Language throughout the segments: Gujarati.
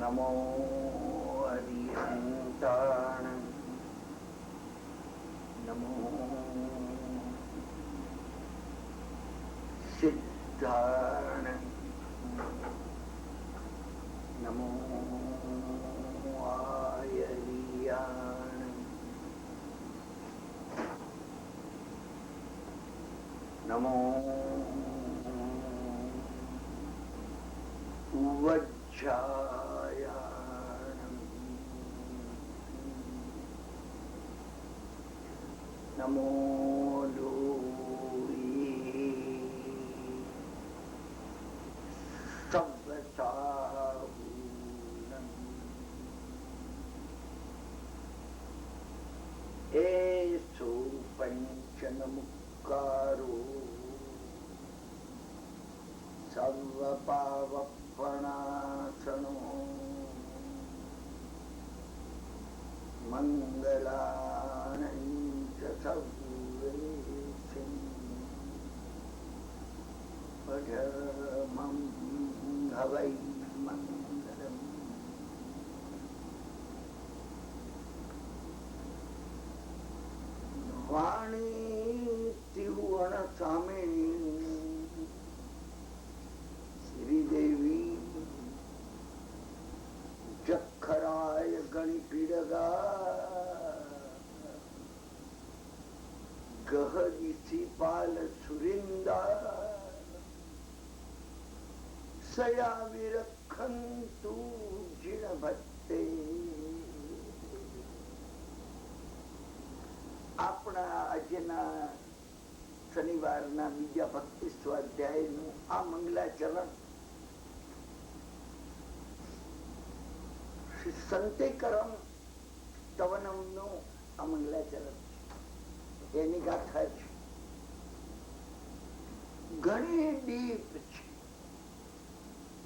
નમો હરિહંતાણ નમો સિદ્ધાણ નમો આયરિયાણ નમો વજ્જાયાણ નમો લોહી સવ્વસાહૂનમ એસો પંચનમુક્કારો સર્વપાવપણાસનો મંગલાનંચ સર્વેસિં પઢમં હવૈ મંગલમ. વાણી ત્રિભુવન સામિણી શ્રીદેવી જખરાય ગણિપીડગા ગહદિસી પાલ સુરિંદા સયા વિરખંતુ જીણ ભટ્ટે. આપણા આજના શનિવારના બીજા ભક્તિ સ્વાધ્યાયનું આ મંગલાચરણ શ્રી સંતેકરમ સ્તવનમ નું આ મંગલાચરણ છે. એની ગાથા છે, ઘણી ડીપ છે,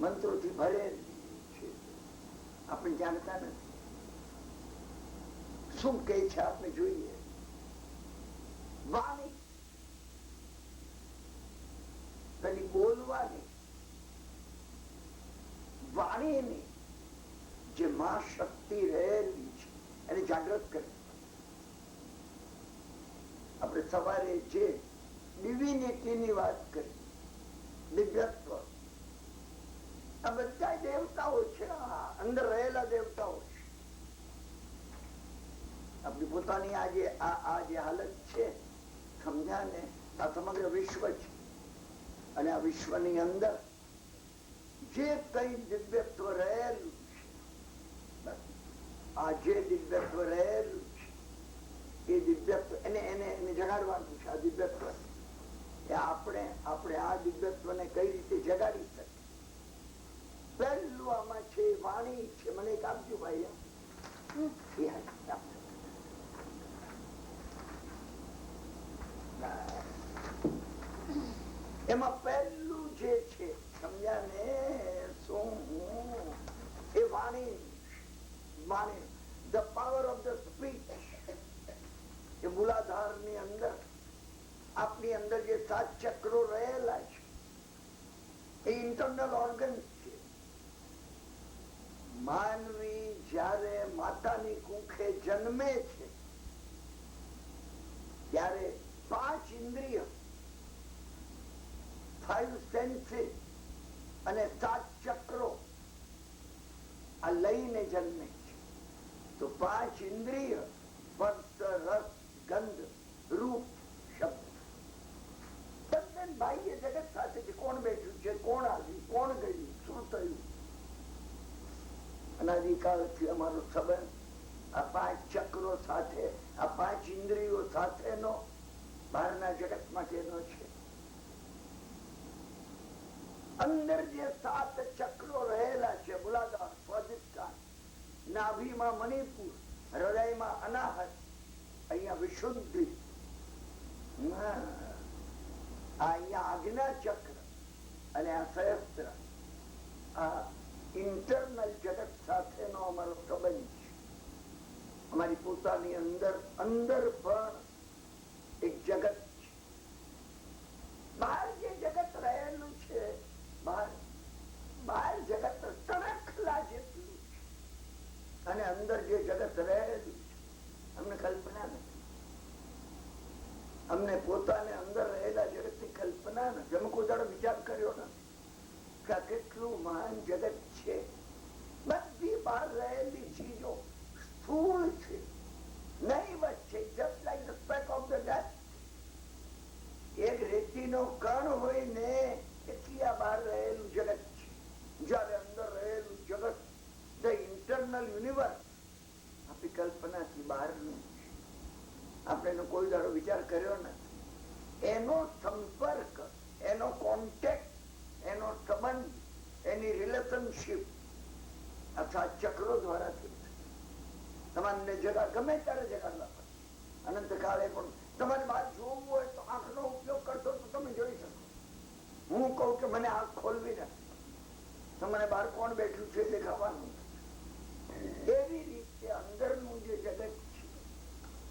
મંત્રોથી ભરેલી છે. આપણે જાણતા નથી શું કે છે. આપણે જોઈએ વાણી પેલી બોલવાની વાણીની જે મહાશક્તિ રહેલી છે એને જાગૃત કરી. આપણે સવારે જે ડિવિનિટીની વાત કરી, દિવ્યત્વ, આ બધા દેવતાઓ છે, અંદર રહેલા દેવતાઓ છે. આપણી પોતાની આ જે હાલત છે સમજ્યા ને, આ સમગ્ર વિશ્વ છે અને આ વિશ્વની અંદર જે કઈ દિવ્યત્વ રહેલું છે, આ જે દિવ્યત્વ રહેલું છે એ દિવ્યત્વ એને જગાડવાનું છે. આ દિવ્યત્વ એ આપણે આ દિવ્યત્વને કઈ રીતે જગાડી શકીએ. પહેલું આમાં છે વાણી છે. મને એક આપજો ભાઈ. એમાં પહેલું જે છે સમજ્યા ને, શું એ વાણી. The power of the speech. એ મૂલાધાર ની અંદર આપની અંદર જે 7 ચક્રો રહેલા છે એ ઇન્ટરનલ ઓર્ગન છે. માનવી જયારે માતાની કુંખે જન્મે છે ત્યારે 5 ઇન્દ્રિય, 5 સેન્સીસ અને 7 ચક્રો આ લઈને જન્મે છે. તો 5 ઇન્દ્રિય સ્પર્શ, રસ, ગંધ, રૂપ, શબ્દ તદ્દન બાહ્ય જગત સાથે છે. કોણ બેઠું છે, કોણ આવ્યું, કોણ ગયું, શું થયું. અનાદિકાળથી અમારો સંબંધ આ 5 ચક્રો સાથે, આ 5 ઇન્દ્રિયો સાથેનો બહારના જગત માટેનો છે. અંદર જે 7 ચક્રો રહેલા છે, મૂલાધાર, સ્વાધિષ્ઠાન, નાભીમાં મણિપુર, હૃદયમાં અનાહત, અહીંયા વિશુદ્ધિ, અહીંયા આજ્ઞા ચક્ર અને આ સહસ્ત્ર, આ ઇન્ટરનલ જગત સાથેનો અમારો સંબંધ છે. અમારી પોતાની અંદર પણ એક જગત છે. બહાર જે જગત રહેલું છે, બહાર જગત તણખલા જેટલું છે. અમને પોતાને અંદર રહેલા જગતની કલ્પના નથી. અમે કોઈ દાડો વિચાર કર્યો નથી કે આ કેટલું મહાન જગત છે. બધી બહાર રહેલી ચીજો સ્થૂળ છે, નહીવત છે, just like the speck of the dust. એક રેતીનો કણ હોય ને એટલી આ બહાર રહેલું જગત છે. જયારે અંદર રહેલું જગત, the internal universe, આપણી કલ્પનાથી બહારનું છે. આપણે એનો કોઈ દાડો વિચાર કર્યો નથી. એનો સંપર્ક, એનો કોન્ટેક્ટ, એનો સંબંધ, એની રિલેશનશીપ અથવા ચક્રો દ્વારા તમારે જગા ગમે ત્યારે જગાડવા પડે. અનંત કાળે પણ તમારે બહાર જોવું હોય તો આંખનો ઉપયોગ કરશો તો તમે જોઈ શકો. હું કહું કે મને આંખ ખોલવી નથી, તમને બહાર કોણ બેઠું છે દેખાવાનું. એવી રીતે અંદરનું જે જગત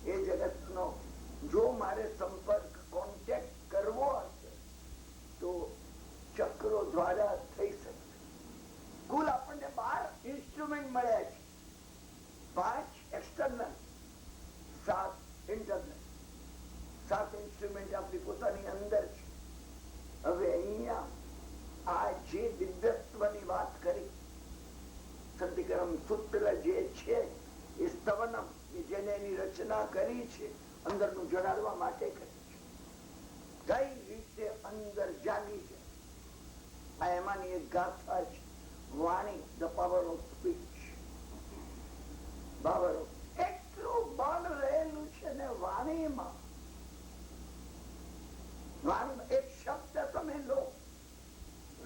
છે એ જગતનો જો મારે સંપર્ક, કોન્ટેક્ટ કરવો હશે તો ચક્રો દ્વારા થઈ શકે. કુલ આપણને 12 ઇન્સ્ટ્રુમેન્ટ મળ્યા છે. 5 એક્સટર્નલ, 7 ઇન્ટરનલ. 7 ઇન્સ્ટ્રુમેન્ટ આપણી પોતાની અંદર છે. હવે અહીંયા આ જે દિવ્યત્વની વાત કરી, સંતિકરમ સૂત્ર જે છે એ સ્તવનમ, જેને એની રચના કરી છે અંદરનું જગાડવા માટે કરી છે. કઈ રીતે અંદર જાગી છે આ એમાંની એક ગાથા છે. વાણી, ધ પાવર ઓફ સ્પીચ. એટલું બળ રહેલું છે ને વાણીમાં. એક શબ્દ તમે લો,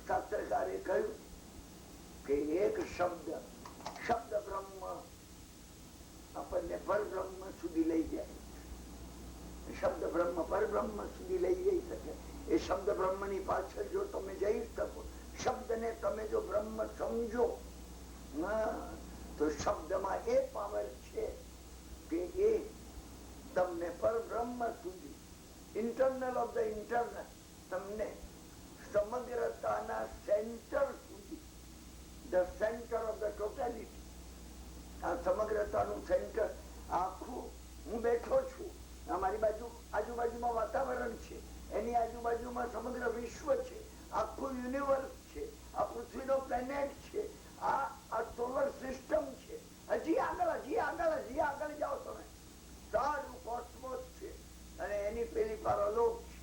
શાસ્ત્રકારે કહ્યું કે એક શબ્દ બ્રહ્મ આપણને પરબ્રહ્મ સુધી લઈ જાય. શબ્દ બ્રહ્મ પરબ્રહ્મ સુધી લઈ જઈ શકે. એ શબ્દ બ્રહ્મની પાછળ જો તમે જઈ શકો, શબ્દને તમે જો બ્રહ્મ સમજો તો શબ્દમાં એ પાવર છે કે એ તમને પરબ્રહ્મ સુધી, ઇન્ટરનલ ઓફ ધ ઇન્ટરનલ, તમને સમગ્રતાના સેન્ટર સુધી, the centre of the totality, આ સમગ્રતાનું સેન્ટર આખું. હું બેઠો છું, અમારી બાજુ આજુબાજુમાં વાતાવરણ છે, એની આજુબાજુમાં સમગ્ર વિશ્વ છે, આખું યુનિવર્સ છે, આ પૃથ્વીનો પ્લેનેટ છે, આ સોલર સિસ્ટમ છે. હજી આગળ જાઓ તમે, સારું કોસ્મોસ છે અને એની પેલી પારલોક છે.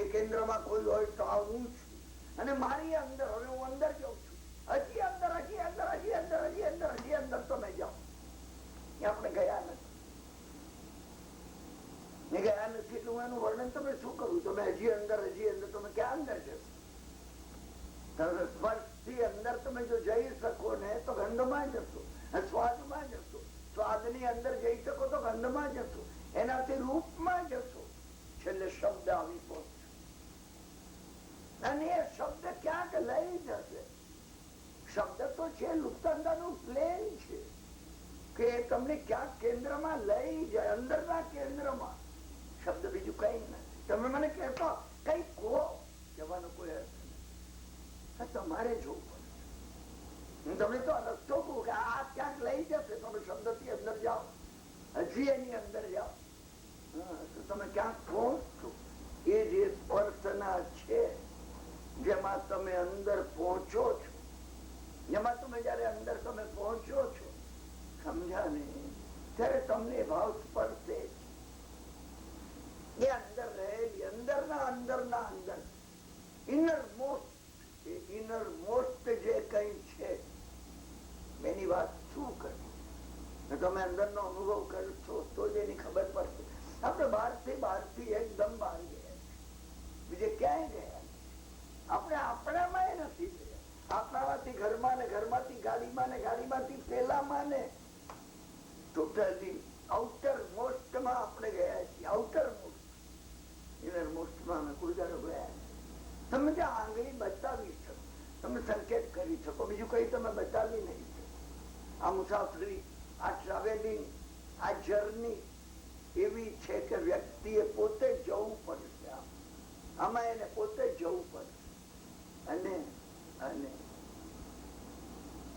એ કેન્દ્રમાં કોઈ હોય તો આ હું છું અને મારી અંદર, હવે હું અંદર જાઉં છું. હજી અંદર તમે જાઓ. આપણે ગયા નથી એટલે એનું વર્ણન તમે શું કરું? તમે હજી અંદર તમે ક્યાં અંદર જશો? સ્પર્શથી અંદર તમે જો જઈ શકો ને તો ગંધમાં જશો, સ્વાદમાં જશો. સ્વાદની અંદર જઈ શકો તો ગંધમાં જશો, એનાથી રૂપમાં જશો, છેલ્લે શબ્દ આવી પહોંચશે. અને એ શબ્દ ક્યાંક લઈ જશે. શબ્દ તો છે લુપ્તાંગાનું પ્લેન છે કે તમને ક્યાંક કેન્દ્રમાં લઈ જાય, અંદરના કેન્દ્રમાં. શબ્દ બીજું કઈ નથી. તમે મને કહેતો કઈ કહો, જવાનો કોઈ અર્થ નથી. તમારે જોવું પડે. હું તમને તો રસ્તો કહું કે આ ક્યાંક લઈ જશે, તમે શબ્દ થી અંદર જાઓ, હજી એની અંદર જાઓ તો તમે ક્યાંક પહોંચશો. એ જે સ્પર્શના છે જેમાં તમે અંદર પહોંચો છો, જેમાં તમે જયારે અંદર તમે પહોંચો છો, સમજ્યા ને, ત્યારે તમને ભાવ સ્પર્શે છે. એ અંદર રહેલી અંદરના અંદર ઇનર મોસ્ટ જે કઈ છે એની વાત શું કરવી? તમે અંદરનો અનુભવ કરશો તો જ એની ખબર પડશે. આપણે બહારથી એકદમ બહાર ગયા, બીજે ક્યાંય ગયા આપણે. આપણામાં નથી ગયા. આપણામાંથી ઘરમાં ને ઘરમાંથી ગાડીમાં ને ગાડીમાંથી પેલામાં ને ટોટલી આઉટર મોસ્ટમાં આપણે ગયા છીએ. આઉટર મોસ્ટ, ઇનર મોસ્ટમાં અમે કોઈ દાડો ગયા. તમે ત્યાં આંગળી બતાવી શકો, તમે સંકેત કરી શકો, બીજું કઈ તમે બતાવી નહીં શકો. આ મુસાફરી, આ ટ્રાવેલિંગ, આ જર્ની એવી છે કે વ્યક્તિએ પોતે જવું પડશે. આમાં એને પોતે જવું પડશે. અને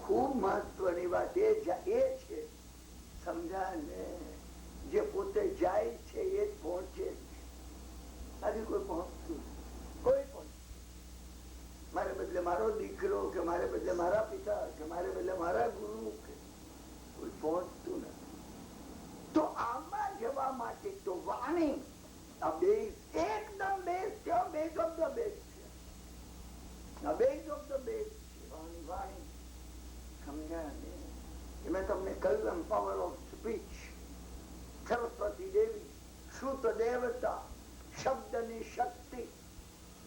ખૂબ મહત્વની વાત એ છે, સમજાને, જે પોતે જાય છે એ જ પહોંચે. મારો દીકરો, કે મારે બદલે મારા પિતા, કે મારે બદલે મારા ગુરુ, કે કોઈ પહોંચતું નથી. તો આમાં જવા માટે તો વાણી આ બેઝ, એકદમ બેઝ છે, બેઝ ઓફ ધ બેઝ છે. આ બેઝ ઓફ ધ બેઝ છે વાણી. વાણી સમજાય ને? મેં તમને કહ્યું એમ પાવર ઓફ સ્પીચ. સરસ્વતી દેવી, શુદ્ધ દેવતા, શબ્દની શક્તિ.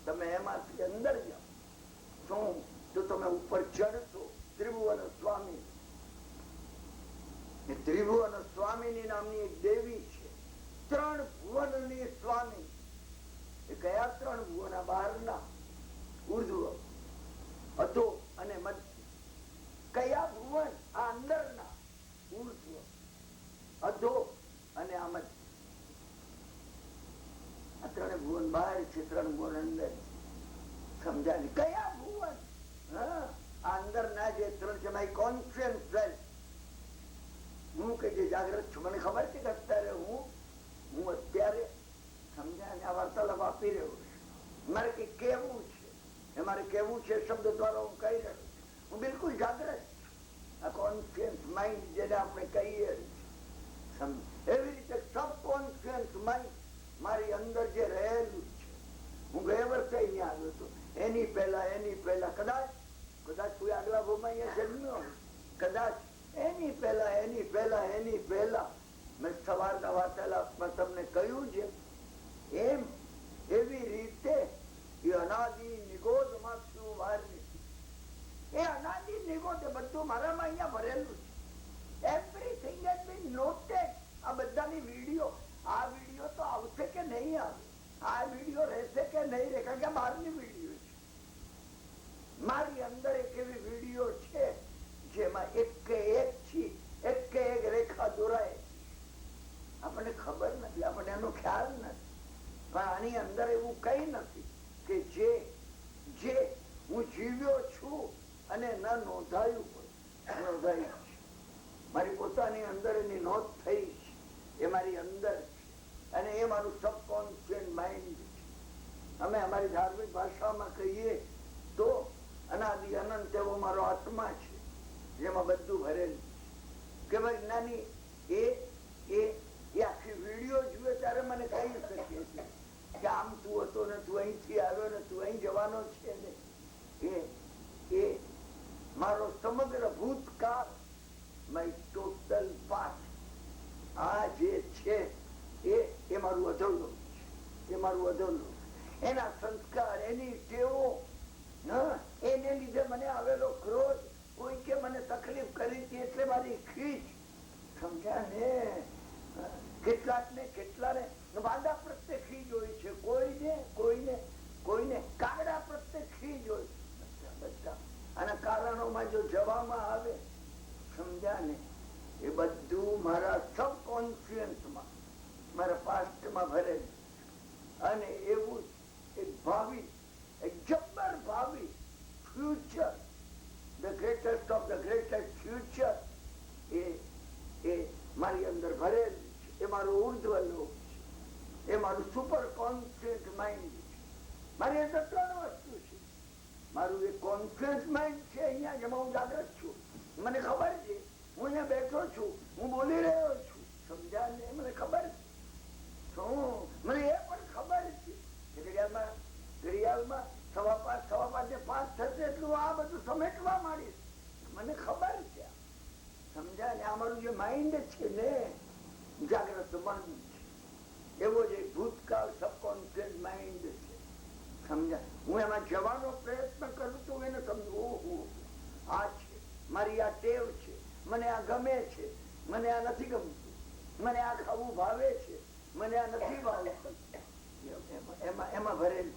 તમે એમાંથી અંદર જાઓ શું તો તમે ઉપર ચડશો. ત્રિભુવન સ્વામી, ત્રિભુવન સ્વામીની નામની એક દેવી છે, 3 ભુવનની સ્વામી. એ કયા 3 ભુવન? બહારના, ઉર્ધ્વ, અધો અને મધ્ય. કયા ભુવન? આ અંદરના, ઉર્ધ્વ, અધો અને આ મધ્ય. આ 3 ભુવન બહાર છે, 3 ભુવન અંદર. સમજાય? કયા ભુવન? આ અંદર ના જે 3 છે, મારી કોન્ફિડન્સ સેલ્ફ. હું કે જે જાગ્રત છું, મને ખબર છે કે અત્યારે હું અત્યારે સમજાય આ વાર્તાલાપ આપી રહ્યો છું. મારે કઈ કેવું છે, એ મારે કેવું છે શબ્દ દ્વારા હું કહી રહ્યો છું. હું બિલકુલ જાગ્રત છું. આ કોન્ફિડન્સ માઇન્ડ જેને આપણે કહીએ એવી રીતે સબકોન્શિયસ માઇન્ડ મારી અંદર જે રહેલું છે. હું ગયા વર્ષે અહીંયા આવ્યો હતો. એની પહેલા કદાચ કોઈ આગલા ભૂમાં અહીંયા જન્મ્યો, કદાચ એની પહેલા મેં સવારના વાર્તાલાપમાં તમને કહ્યું છે એમ એવી રીતે એ અનાદિ નિગોદ માંથી હું બહાર નીકળી. એ અનાદિ નિગોદ બધું મારામાં અહીંયા ભરેલું છે. Everything has been noted. આ બધાની વિડીયો, આ વિડીયો તો આવશે કે નહીં આવે, આ વિડીયો રહેશે કે નહીં રહે, કારણ કે બહારની વિડીયો છે. મારી અંદર એક એવી વિડીયો છે જેમાં એક રેખા દોરાય. આપણને ખબર નથી, આપણને એનો ખ્યાલ નથી, પણ આની અંદર એવું કઈ નથી કે જે હું જીવ્યો છું અને ન નોંધાયું હોય, નોંધાયું છે. મારી પોતાની અંદર એની નોંધ થઈ છે, એ મારી અંદર છે, અને એ મારું સબકોન્શિયસ માઇન્ડ છે. અમે અમારી ધાર્મિક ભાષામાં કહીએ તો અનાદિ અનંત એવો મારો આત્મા છે, જેમાં બધું ભરેલું છે. કે વૈજ્ઞાનિક એ આખી વિડીયો જુએ ત્યારે મને કહી શકીએ છીએ કે આમ તું હતો ને તું અહીંથી આવ્યો ને તું અહીં જવાનો છે ને. એ મારો સમગ્ર ભૂતકાળ, માય ટોટલ પાસ્ટ, આ જે છે એ મારું અધોલોક છે. એ મારું અધોલોક. એના સંસ્કાર, એની ટેવો, એને લીધે મને આવેલો ક્રોધ, કોઈ કે મને તકલીફ કરી હતી એટલે મારી ખીચ. સમજ્યા ને? કેટલાને વાંદા પ્રત્યે ખીજ હોય છે, કોઈને કાગડા પ્રત્યે ખીજ હોય. બધા આના કારણોમાં જો જવામાં આવે, સમજ્યા ને, એ બધું મારા સબકોન્શિયસમાં, મારા પાસ્ટમાં ભરેલું. અને એવું એક ભાવિ, એક જબ્બર ભાવિ future, the greatest of the greatest future, એ મારી અંદર ભરેલું છે. એ મારું ઉર્ધ્વ લોક છે, એ મારું સુપર કોન્શિયસ માઇન્ડ છે. મારી અંદર 3 વસ્તુ છે. મારું એક કોન્શિયસ માઇન્ડ છે અહીંયા, જેમાં હું જાગૃત છું. મને ખબર છે હું અહીંયા બેઠો છું, હું બોલી રહ્યો છું. સમજ્યા ને? મને ખબર છે. મને એ પણ ખબર છે કે ઘડિયાળમાં 5:15 થશે એટલું આ બધું સમેટવા માંડીશ. મને ખબર છે. સમજાય ને? આ મારું જે માઇન્ડ છે ને, જાગ્રત મન છે, એવો જ ભૂતકાળ સબકોન્શિયસ માઇન્ડ છે. સમજાય? હું એમાં જવાનો પ્રયત્ન કરું છું, એને સમજવું આ છે, મારી આ ટેવ છે, મને આ ગમે છે, મને આ નથી ગમતું, મને આ ખાવું ભાવે છે, મને આ નથી ભાવતું. એમાં ભરેલું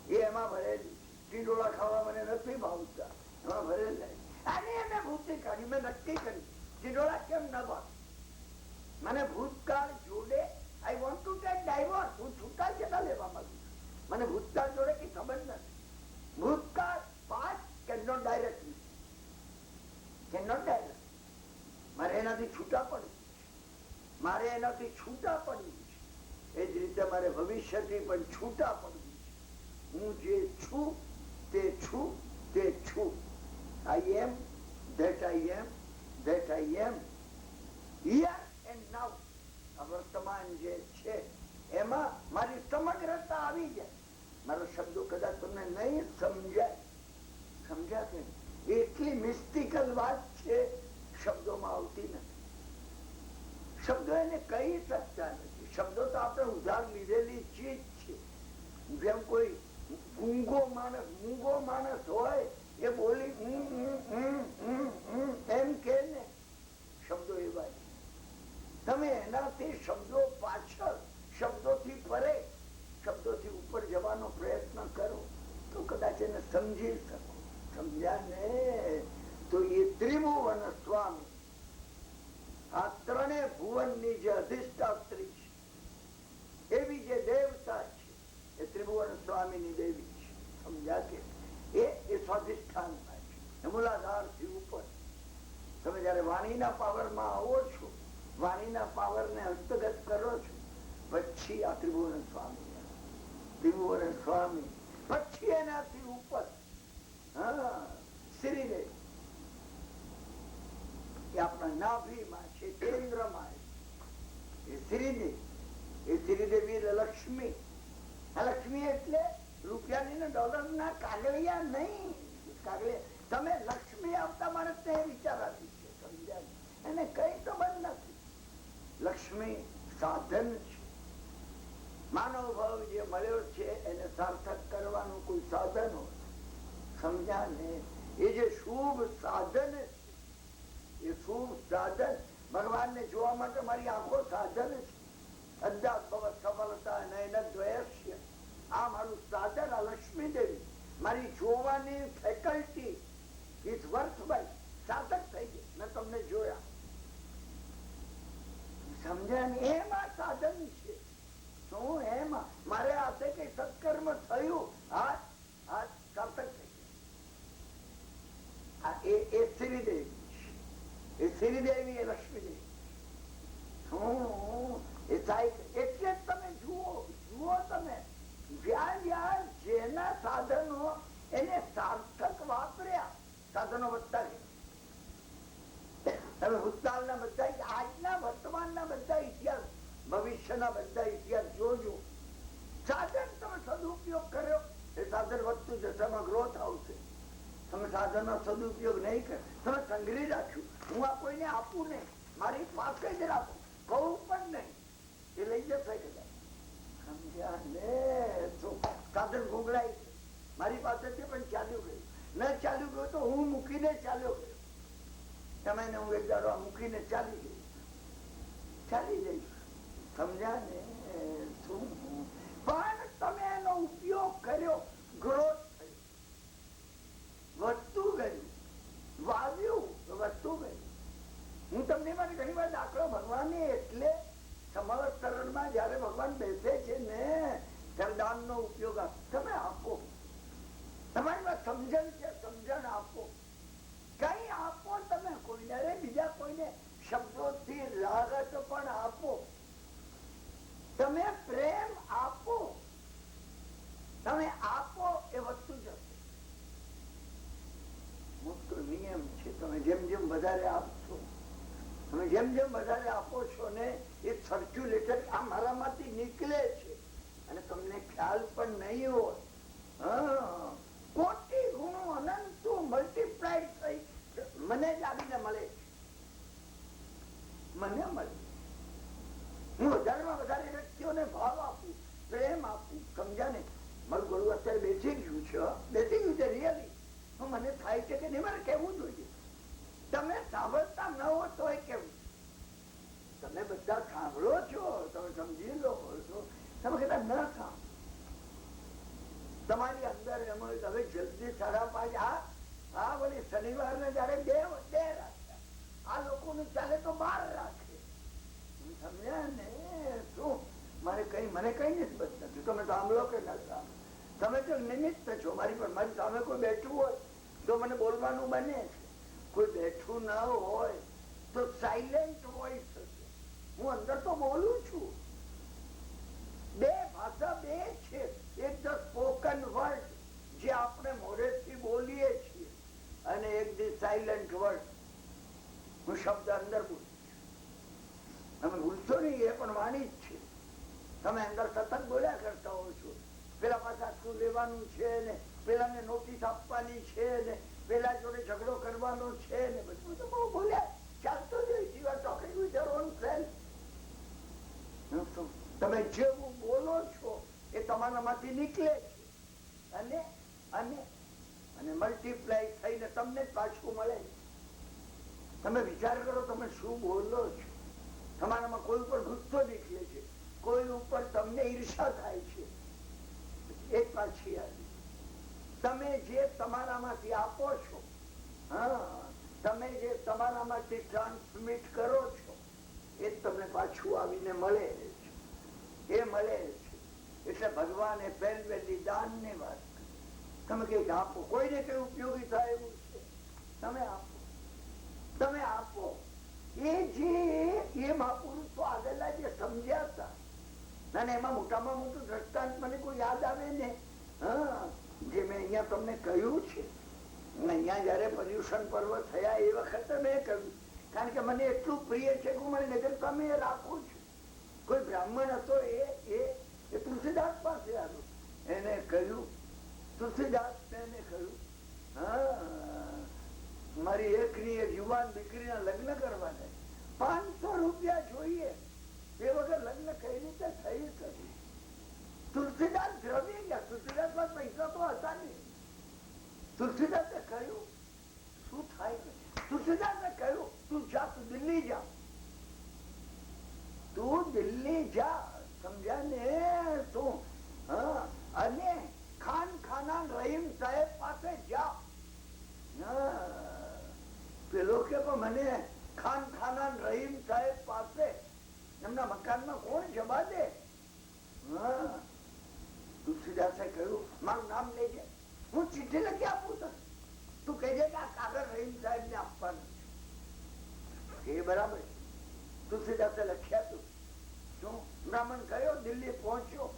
છે. એમાં ભરેલું. ટીંડોળા ખાવા મને નથી ભાવતા, એમાં ભરેલા. આને મેં ભૂતી કાઢી, મેં નક્કી કર્યું ટીંડોળા કેમ ન ભાવ. મને ભૂતકાળ જોડે I want to take divorce. હું છૂટા કેટલા લેવા માંગુ છું. મને ભૂતકાળ જોડે કઈ સંબંધ નથી. ભૂતકાળ past can not direct me, can not direct. મારે એનાથી છૂટા પડવું છે, મારે એનાથી છૂટા પડવું છે. એ જ રીતે મારે ભવિષ્યથી પણ છૂટા પડવું છે. હું જે છું તે તે છું. I am that I am that I am here and now. આ વર્તમાન જે છે એમાં મારી સમગ્રતા આવી જાય. મારા શબ્દો કદાચ તમને નહીં સમજાય, સમજ્યા કે એટલી મિસ્ટિકલ વાત છે, શબ્દોમાં આવતી નથી. શબ્દો એને કહી શકતા નથી. શબ્દો તો આપણે ઉધાર લીધેલી ચીજ છે. જેમ કોઈ મૂંગો માણસ હોય એ બોલી એમ કે ને, શબ્દો એવા છે. તમે એનાથી શબ્દો પાછળ, શબ્દોથી પરે, શબ્દોથી ઉપર જવાનો પ્રયત્ન કરો તો કદાચ એને સમજી શકો. સમજ્યા ને? તો એ ત્રિભુવન સ્વામી, આ ત્રણે ભુવનની જે અધિષ્ઠાત્રી છે, એવી જે દેવતા છે એ ત્રિભુવન સ્વામીની દેવી છે. સમજ્યા કે એ સ્વાધિષ્ઠાનમાં છે, મૂલાધારથી ઉપર. તમે જયારે વાણીના પાવરમાં આવો છો, વાણીના પાવરને હસ્તગત કરો છો, પછી આ ત્રિભુવન સ્વામી, ત્રિભુવન સ્વામી, પછી એનાથી ઉપર શ્રીદેવ, એ આપણા નાભીમાં છે, કેન્દ્રમાં એ શ્રીદેવ. એ શ્રીદેવી લક્ષ્મી. લક્ષ્મી એટલે રૂપિયાની ને ડોલરના કાગળિયા નહીં. કાગળિયા તમે લક્ષ્મી આપતા માણસ ને વિચાર આપી છે. સમજ્યા? એને કઈ સંબંધ નથી. લક્ષ્મી સાધન છે. માનવ ભાવ જે મળ્યો છે એને સાર્થક કરવાનું કોઈ સાધન હોય. સમજ્યા ને? એ જે શુભ સાધન છે, એ શુભ સાધન ભગવાનને જોવા માટે મારી આંખો સાધન છે. અદ્દાત ભવ સફળતા નયન દ્વયસ્ય, આ મારું સાધન. આ લક્ષ્મી દેવી મારી જોવાની ફેકલ્ટી ઇઝ વર્થ બાય, સાર્થક થઈ ગઈ. મેં તમને જોયા. સમજ્યા ને? એમાં સાધન છે. શું એમાં મારે હાથે કઈ સત્કર્મ થયું, હાથ સાર્થક થઈ ગયું. એ શ્રીદેવી, એ શ્રીદેવી, એ લક્ષ્મી દેવી. એટલે તમે જુઓ તમે જ્યાં જેના સાધનો એને સાર્થક વાપર્યા, સાધનો વધતા ગયા. તમે ભૂતકાળના બધા, આજના વર્તમાનના બધા ઇતિહાસ, ભવિષ્યના બધા ઇતિહાસ જોજો. સાધન તમે સદુપયોગ કર્યો, એ સાધન વધતું જશે, એમાં ગ્રોથ આવશે. તમે સાધનનો સદુપયોગ નહીં કરે, તમે સંગ્રહી રાખ્યું, હું આ કોઈને આપું નહીં, મારી પાસે જ રાખું, કહું પણ નહીં, એ લઈ જશે કદાચ. સમજ્યા ને? સાધન ગોગડાય છે મારી પાસેથી, પણ ચાલ્યું ગયું. ન ચાલ્યું ગયું તો હું મૂકીને ચાલ્યો ગયો. તમે હું એક દાડો મૂકીને ચાલી ગઈ, ચાલી જઈશ. સમજ્યા ને? શું? પણ તમે એનો ઉપયોગ કર્યો, ગ્રોથ થયો, વધતું ગયું, વાવ્યું વધતું ગયું. હું તમને ઘણી વાર દાખલો ભગવાનને એટલે સમવસ્તરણમાં જયારે ભગવાન બેસે છે ને ત્યારે દાનનો ઉપયોગ તમે આપો. તમારી વાત સમજણ છે, સમજણ આપો, કઈ આપો તમે કોઈને, બીજા કોઈને શબ્દોથી લાગત પણ આપો. તમે પ્રેમ આપો, તમે આપો એ વધતું જશે. મોટો નિયમ છે. તમે જેમ જેમ વધારે આપશો, તમે જેમ જેમ વધારે આપો છો ને, એ સર્ક્યુલેટર આ મારામાંથી નીકળે છે અને તમને ખ્યાલ પણ નહીં હોય. કોટી ગુણો અનંત મલ્ટીપ્લાય થઈ મને જ આવીને મળે છે. મને મળે. હું વધારેમાં વધારે વ્યક્તિઓને ભાવ આપું, પ્રેમ આપું. સમજ્યા ને? મારું ગળું અત્યારે બેસી ગયું છે, બેસી ગયું છે રિયલી. મને થાય છે કે નહીં, મારે કેવું જોઈએ. તમે સાંભળતા ન હો તો એ કેવું. તમે બધા સાંભળો છો, તમે સમજી લો છો, તમે કદાચ ન સાંભળો. તમારી અંદર એમાં હવે જલ્દી 5:30 આ વળી શનિવાર ને જયારે 2 રાખ્યા, આ લોકોનું ચાલે તો 12 રાખે. સમજ્યા ને? શું મને કઈ નિસ્બત નથી. તમે સાંભળો કે ના સાંભળો, તમે તો નિમિત્ત છો મારી પર. મારી સામે કોઈ બેઠું હોય તો મને બોલવાનું બને છે. કોઈ બેઠું ના હોય તો સાયલેન્ટ વોઇસ હશે. હું અંદર તો બોલું છું. બે ભાષા બે છે. એક તો સ્પોકન વર્ડ જે આપણે મોઢેથી બોલીએ છીએ, તમે અંદર સતત બોલ્યા કરતા હો છો, પેલા પાછા શું લેવાનું છે ને પેલાને નોટિસ આપવાની છે ને પેલા જોડે ઝઘડો કરવાનો છે ને બધું તો બહુ બોલ્યા ચાલતો જ હોય. You are talking with your own friend. તમે જેવું બોલો છો એ તમારામાંથી નીકળે છે અને અને અને મલ્ટીપ્લાય થઈને તમને જ પાછું મળે. તમે વિચાર કરો તમે શું બોલો છો. તમારામાં કોઈ ઉપર ગુસ્સો નીકળે છે, કોઈ ઉપર તમને ઈર્ષા થાય છે, એક પાછી આવી. તમે જે તમારામાંથી આપો છો, તમે જે તમારામાંથી ટ્રાન્સમિટ કરો છો એ તમને પાછું આવીને મળે છે. એ મળે છે એટલે ભગવાને પહેલવેલી દાન ની વાત. તમે કઈક આપો, કોઈને કઈ ઉપયોગી થાય એવું છે, તમે આપો, તમે આપો. એ જે એ મહાપુરુષો આગળના જે સમજ્યા હતા, અને એમાં મોટામાં મોટું દ્રષ્ટાંત મને કોઈ યાદ આવે ને, જે મેં અહીંયા તમને કહ્યું છે, અહીંયા જયારે પર્યુષણ પર્વ થયા એ વખતે મેં કહ્યું, કારણ કે મને એટલું પ્રિય છે કે હું મારી નજર સામે રાખું છું. કોઈ બ્રાહ્મણ હતો એ તુલસીદાસ પાસે આવ્યો, એને કહ્યું, તુલસીદાસ એને કહ્યું, મારી એકની એક યુવાન દીકરીના લગ્ન કરવાના, 500 રૂપિયા જોઈએ, એ વગર લગ્ન કઈ રીતે થઈ શકે? તુલસીદાસ દ્રવી ગયા. તુલસીદાસ માં પૈસા તો હતા નહીં. તુલસીદાસે કહ્યું શું થાય? તુલસીદાસે કહ્યું તું જા, તું દિલ્હી જા, તું દિલ્હી જા, સમજ્યા ને તું, અને ખાના રહીમ સાહેબ પાસે જા. પેલો કે મને ખાના રહીમ સાહેબ પાસે એમના મકાનમાં કોણ જવા દે? તુલસીદાસે કહ્યું મારું નામ લેજે, હું ચિઠ્ઠી લખી આપું તને, તું કહેજે કે આ કાગળ રહીમ સાહેબ ને આપવાનું છે. એ બરાબર. તુલસીદાસે લખ્યા તું. શું બ્રાહ્મણ ગયો, દિલ્હી પહોંચ્યો.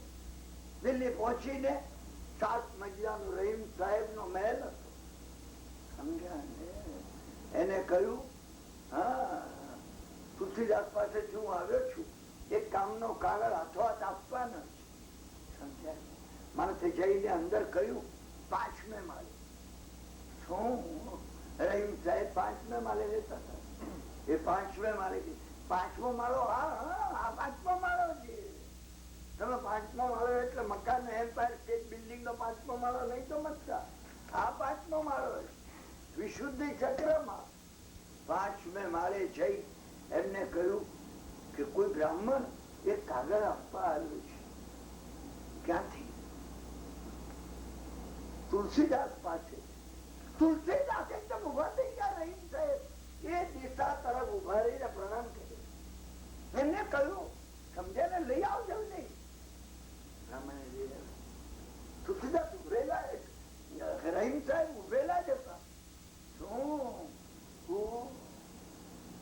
દિલ્હી પહોંચીને 7 મજલાનો રહીમ સાહેબ નો મહેલ હતો, સમજ્યા ને? એને કહ્યું તુલસીદાસ પાસે હું આવ્યો છું, એક કામનો કાગળ હાથોહાથ આપવાનો છે, સમજ્યા? માણસે જઈને અંદર કહ્યું 5મે માળે. શું રહીમ સાહેબ 5મે માળે રહેતા હતા? એ 5મે માળે, 5મો માળો? હા, 5મો માળો છે. તમે 5મો માળો એટલે મકાન એમ્પાયર સ્ટેટ બિલ્ડિંગ નો 5મો માળો નહીં સમજતા. આ 5મો માળો વિશુદ્ધિ ચક્રમાં 5મે માળે જઈ એમને કહ્યું કે કોઈ બ્રાહ્મણ એક કાગળ આપવા આવ્યું છે. ક્યાંથી? તુલસીદાસ પાસે. તુલસીદાસ એકદમ ઉભા થઈ ગયા. રહીમ સાહેબ એ દિશા તરફ ઉભા રહીને પ્રણામ કર્યો. એમને કહ્યું સમજે ને, લઈ આવજો નહીં. બ્રાહ્મણે લઈ આવ્યો. તુલસીદાસ ઉભરેલા, રહીમ સાહેબ ઉભરેલા જ હતા.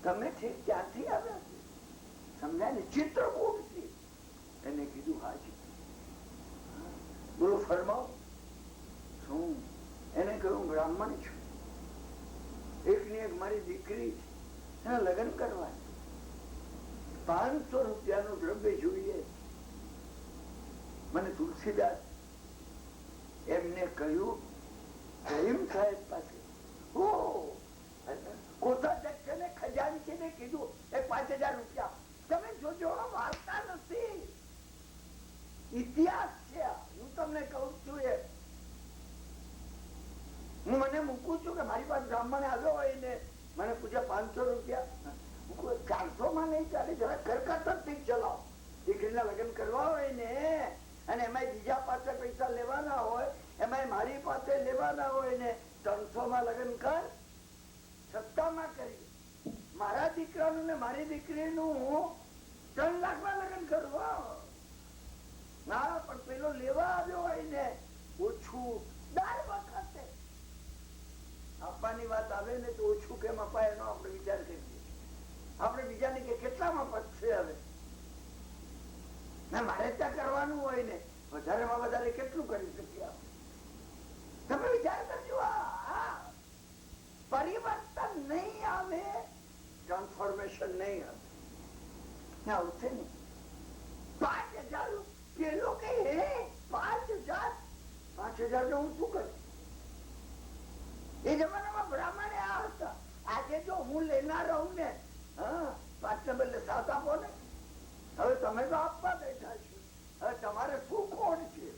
તમે ક્યાંથી આવ્યા છે? સમજાય ને? ચિત્રકૂટ થી. એને કીધું હાજી. બોલો ફરમાવો. શું? એને કહ્યું બ્રાહ્મણ છું, એકની એક મારી દીકરી છે, એના લગ્ન કરવા 500 રૂપિયાનું દ્રવ્ય જોઈએ. મને તુલસીદાસ એમને કહ્યું રહીમ સાહેબ પાસે. કોષાધ્યક્ષને ખજાનચીને કીધું એ 5000 રૂપિયા. તમે જોજો, વાર્તા નથી, ઇતિહાસ છે. હું તમને કહું છું, એ હું મને મૂકું છું કે મારી પાસે બ્રાહ્મણ આવ્યો હોય ને મને પૂછે 500 રૂપિયા, 400 માં નહીં ચાલે, જરા કરકસર થી ચલાવો. દીકરીના લગ્ન કરવા હોય ને, અને એમાં બીજા પાસે પૈસા લેવાના હોય, એમાં મારી પાસે લેવાના હોય ને, 300 માં લગ્ન કર, સત્તામાં કરી. મારા દીકરાનું ને મારી દીકરીનું 3 લાખમાં લગ્ન કરવા. ના, પણ પેલો લેવા આવ્યો હોય ને ઓછું, દર વખતે આપવાની વાત આવે ને તો ઓછું કેમ અપાય એનો આપણે વિચાર કરીએ. આપણે બીજાને કે કેટલામાં પતશે હવે, ના મારે ત્યાં કરવાનું હોય ને વધારેમાં વધારે કેટલું કરી શકીએ આપણે? તમે વિચાર કરજો. પરિવર્તન નહીં આવે, ટ્રાન્સફોર્મેશન નહીં આવે, આવશે ને. 5000 5,000 ને હું શું કરું? એ જમાનામાં બ્રાહ્મણે આ હતા. આજે જો હું લેનાર રહું ને, 5 ને બદલે 7 આપો ને. હવે તમે તો આપવા બેઠા છો, હવે તમારે શું કોણ છે?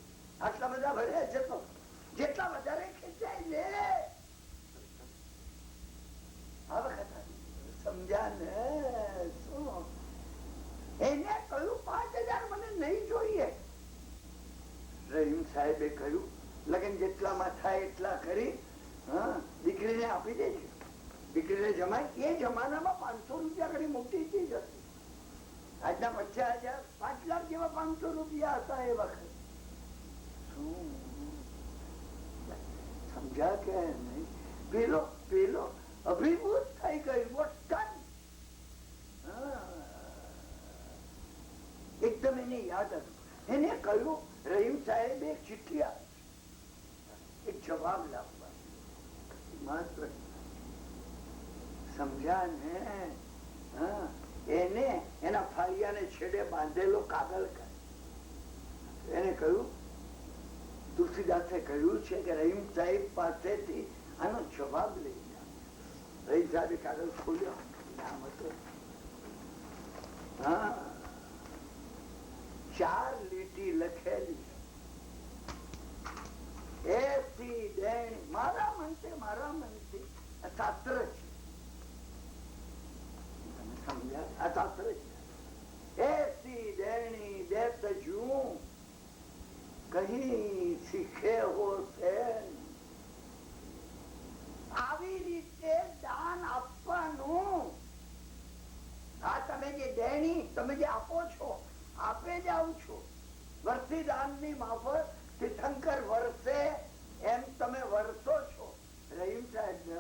આટલા બધા ભર્યા છે તો જેટલા વધારે ખેંચાય લે. આ વખત સમજ્યા ને? શું એને કહ્યું 5,000 મને નહીં જોઈએ. રહીમ સાહેબે કહ્યું લગન જેટલામાં થાય એટલા કરી દીકરીને આપી દેજો. દીકરીને જમાય. એ જમાનામાં 500 રૂપિયા ઘણી મોટી ચીજ હતી. આજના 50,000 5 લાખ જેવા 500 રૂપિયા હતા એ વખત. શું સમજ્યા કે નહીં? પેલો પેલો અભિભૂત થઈ ગયું. એકદમ એને યાદ હતું. એને કહ્યું રહીમ સાહેબ એક ચિઠ્ઠી આપી, એક જવાબ લાવવા માત્ર. સમજ્યા ને? એને એના ફાળિયાને છેડે બાંધેલો કાગળ એને કહ્યું તુલસીદાસે કહ્યું છે કે રહીમ સાહેબ પાસેથી આનો જવાબ લઈ જાય. રહીમ સાહેબે કાગળ ખોલ્યો. નામ હતું 4 લીટી લખેલી. એસી દેણી. મારા મનથી આ શાસ્ત્ર છે. તમે સમજ્યા? આ શાસ્ત્ર છે. એસી દેણી દેત જું કહી શીખે હો છે. આવી રીતે દાન આપવાનું. આ તમે જે દેણી તમે જે આપો છો, આપે જાવ છો. વર્ષી દાન ની માફક તીર્થંકર વર્ષે એમ તમે વર્ષો છો. રહીમ સાહેબ ને